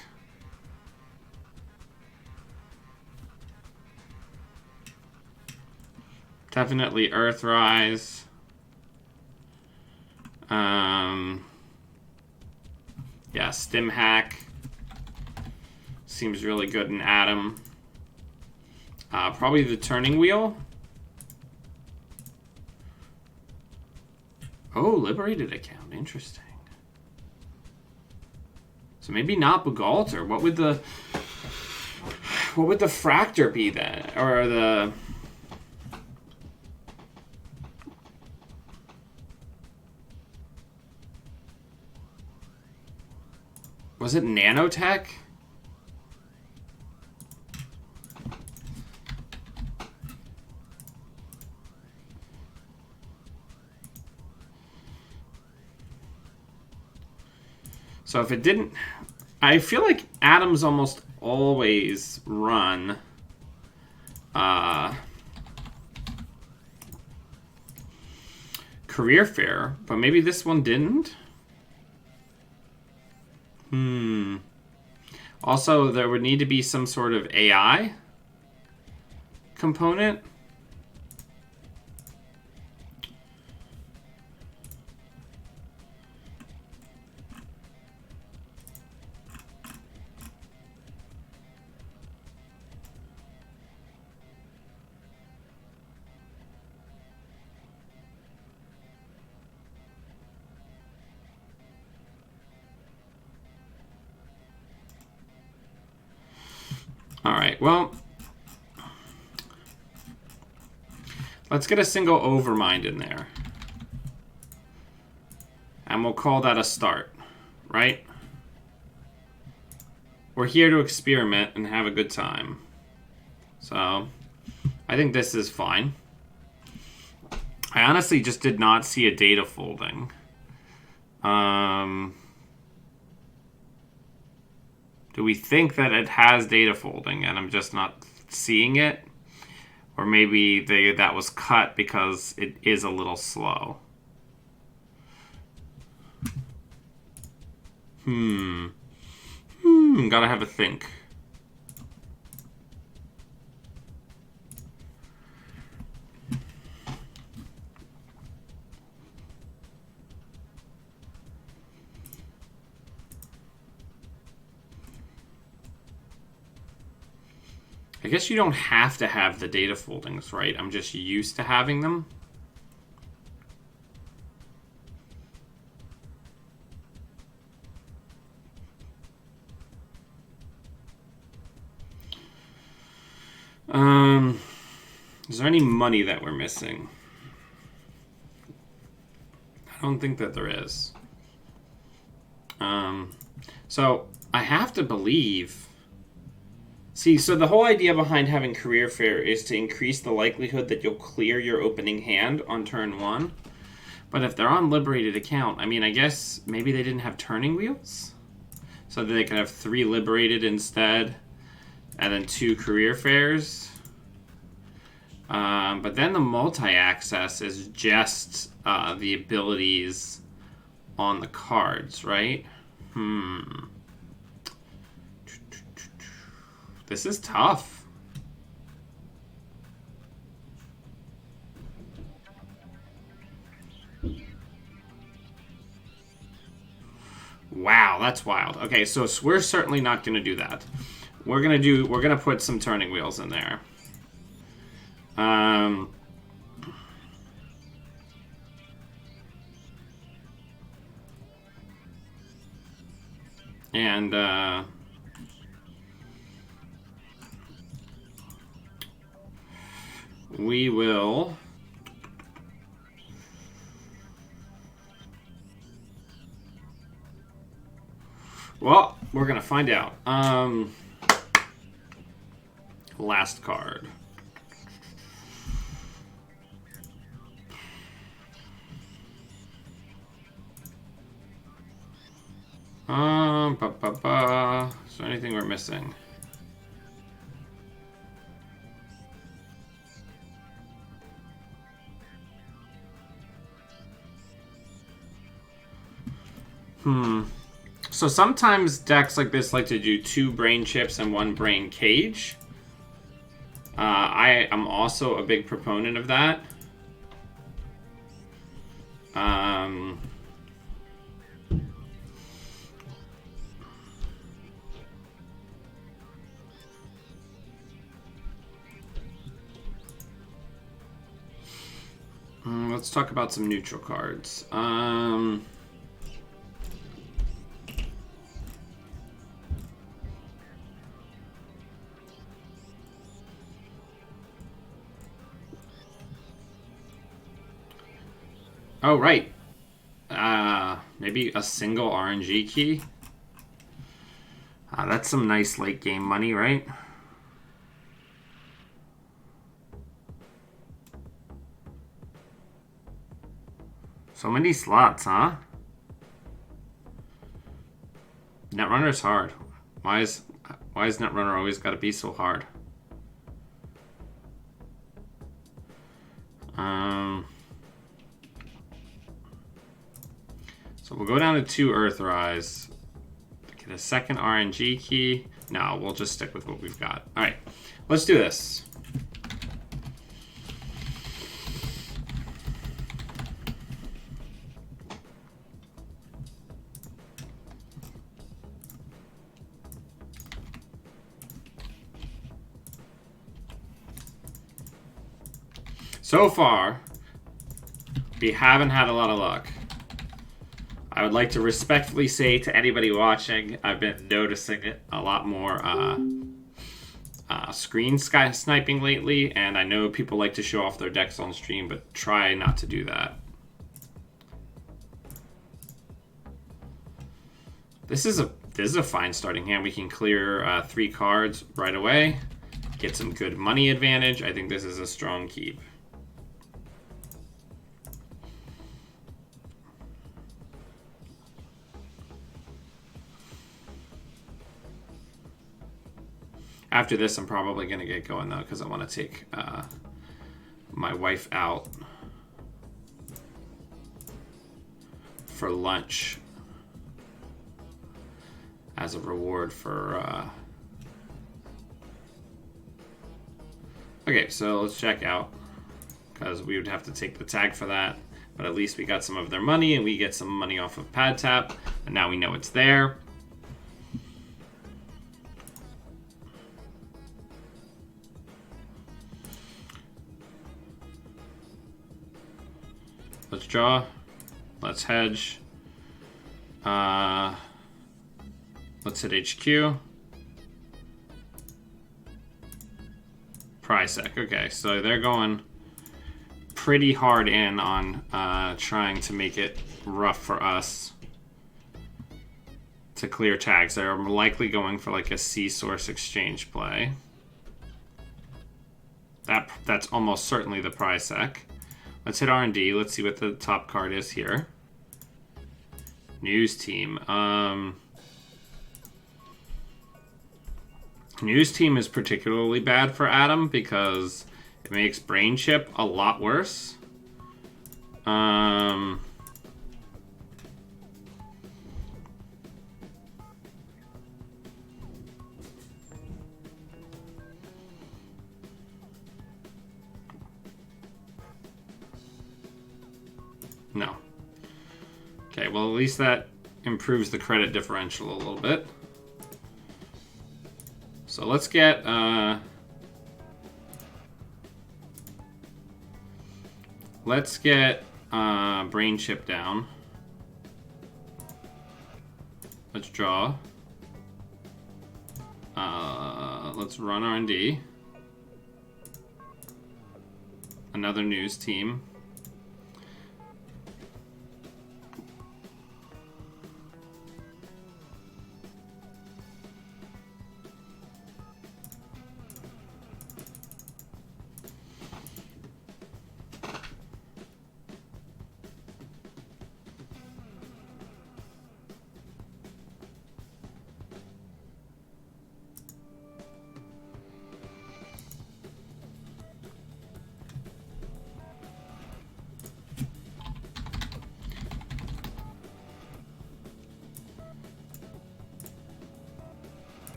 Definitely Earthrise. Yeah, Stimhack. Seems really good in Atom. Probably the Turning Wheel. Oh, Liberated Account. Interesting. So maybe not Begalter. What would the Fractor be then? Or the... Was it Nanotech? So if it didn't... I feel like Atoms almost always run... Career Fair, but maybe this one didn't? Also, there would need to be some sort of AI component. Alright, well, let's get a single Overmind in there. And we'll call that a start, right? We're here to experiment and have a good time. So, I think this is fine. I honestly just did not see a data folding. Do we think that it has data folding and I'm just not seeing it? Or maybe that was cut because it is a little slow. Gotta have a think. I guess you don't have to have the data foldings, right? I'm just used to having them. Is there any money that we're missing? I don't think that there is. So I have to believe... See, so the whole idea behind having Career Fair is to increase the likelihood that you'll clear your opening hand on turn 1. But if they're on Liberated Account, I mean, I guess maybe they didn't have Turning Wheels? So that they could have 3 Liberated instead, and then 2 Career Fairs. But then the multi-access is just the abilities on the cards, right? This is tough. Wow, that's wild. Okay, so we're certainly not going to do that. We're gonna put some turning wheels in there. And we will. Well, we're gonna find out. Last card. Is there anything we're missing? So sometimes decks like this like to do 2 brain chips and 1 brain cage. I am also a big proponent of that. Let's talk about some neutral cards. Oh, right. Maybe a single RNG key. That's some nice late game money, right? So many slots, huh? Netrunner's hard. Why is Netrunner always got to be so hard? So we'll go down to 2 Earthrise. Get a second RNG key. No, we'll just stick with what we've got. All right, let's do this. So far, we haven't had a lot of luck. I would like to respectfully say to anybody watching, I've been noticing it a lot more screen sniping lately, and I know people like to show off their decks on stream, but try not to do that. This is a fine starting hand. We can clear 3 cards right away, get some good money advantage. I think this is a strong keep. After this, I'm probably going to get going, though, because I want to take my wife out for lunch as a reward for... Okay, so let's check out, because we would have to take the tag for that. But at least we got some of their money, and we get some money off of Pad Tap, and now we know it's there. Let's draw. Let's hedge. Let's hit HQ. Prysac. Okay, so they're going pretty hard in on trying to make it rough for us to clear tags. They're likely going for like a C-source exchange play. That's almost certainly the Prysac. Let's hit R&D. Let's see what the top card is here. News Team. News Team is particularly bad for Adam because it makes Brain Chip a lot worse. Okay, well, at least that improves the credit differential a little bit. So let's get brain chip down. Let's draw. Let's run R&D. Another news team.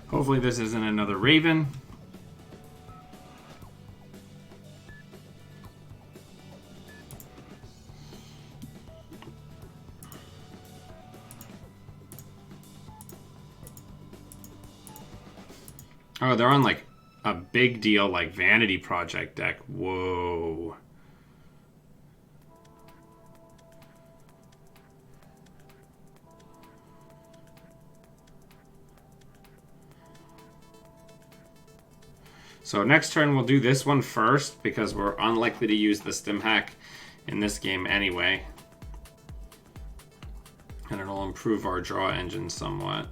Hopefully this isn't another Raven. Oh, they're on like a big deal like Vanity Project deck. Whoa. So next turn we'll do this one first because we're unlikely to use the stim hack in this game anyway. And it'll improve our draw engine somewhat.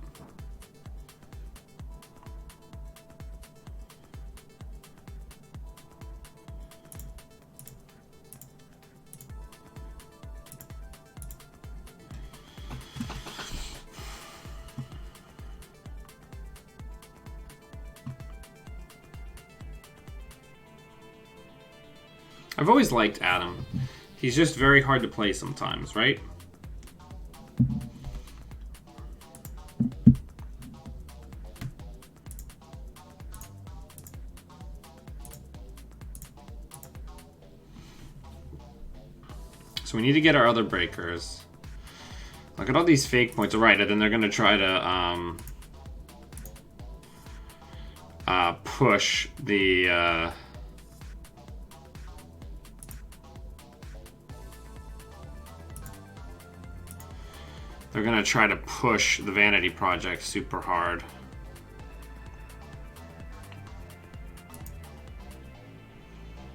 I've always liked Adam. He's just very hard to play sometimes, right? So we need to get our other breakers. Look at all these fake points. Right, and then they're going to try to push the... They're going to try to push the Vanity Project super hard.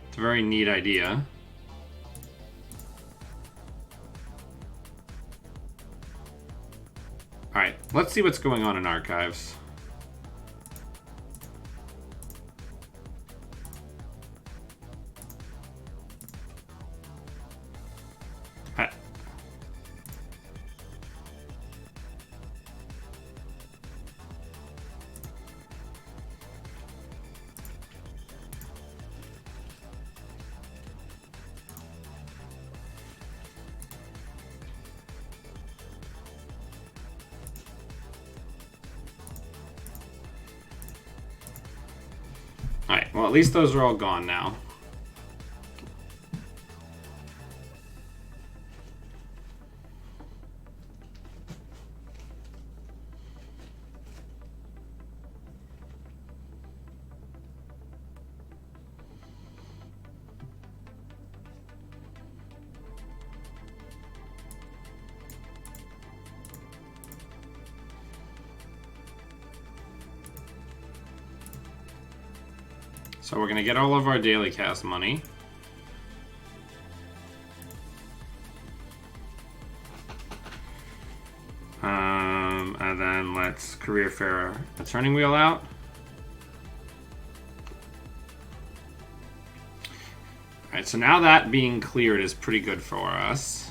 It's a very neat idea. Alright, let's see what's going on in archives. Alright, well at least those are all gone now. So we're going to get all of our daily cast money. And then let's career fair a turning wheel out. Alright, so now that being cleared is pretty good for us.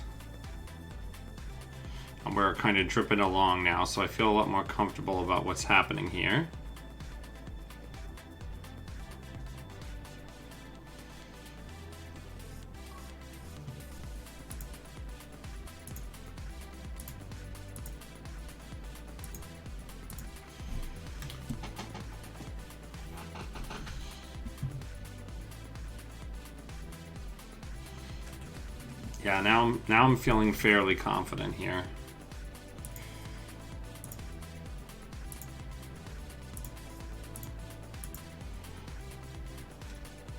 And we're kind of dripping along now, so I feel a lot more comfortable about what's happening here. Yeah, now I'm feeling fairly confident here.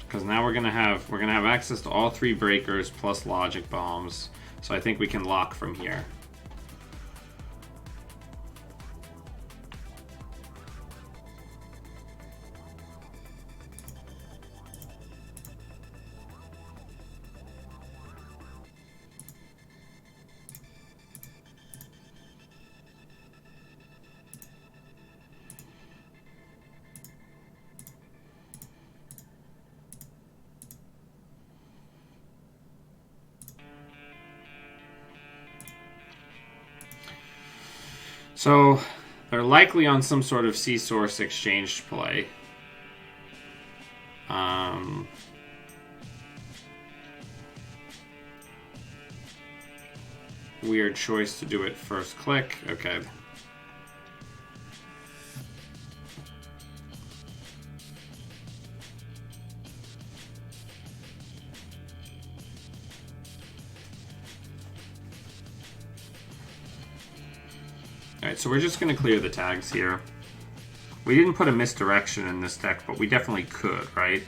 Because now we're gonna have access to all 3 breakers plus logic bombs. So I think we can lock from here. So they're likely on some sort of C-Source exchange play. Weird choice to do it first click. Okay. Alright, so we're just going to clear the tags here. We didn't put a misdirection in this deck, but we definitely could, right?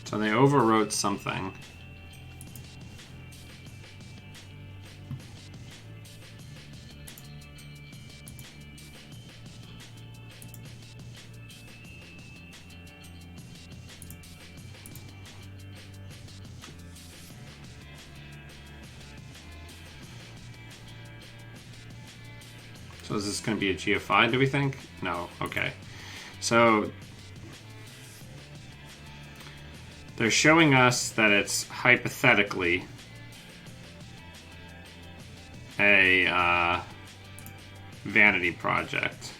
So they overwrote something. So is this going to be a GFI, do we think? No. Okay. So they're showing us that it's hypothetically a vanity project.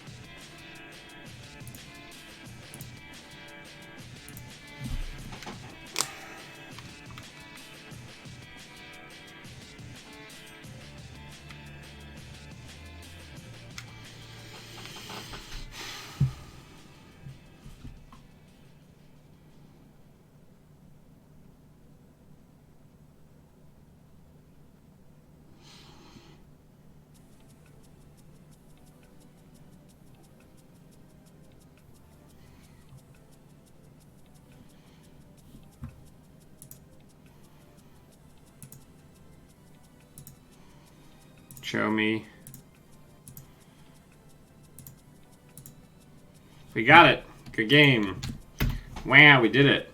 Show me. We got it. Good game. Wow, we did it.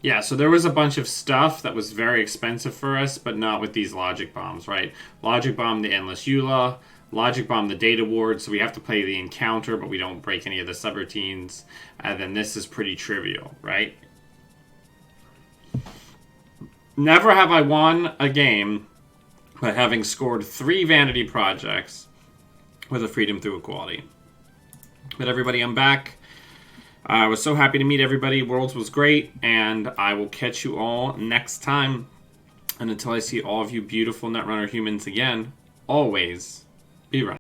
Yeah, so there was a bunch of stuff that was very expensive for us, but not with these logic bombs, right? Logic bomb the Endless Eula, Logic Bomb the Data Ward, so we have to play the encounter, but we don't break any of the subroutines. And then this is pretty trivial, right? Never have I won a game by having scored 3 vanity projects with a freedom through equality. But everybody, I'm back. I was so happy to meet everybody. Worlds was great, and I will catch you all next time. And until I see all of you beautiful Netrunner humans again, always be right.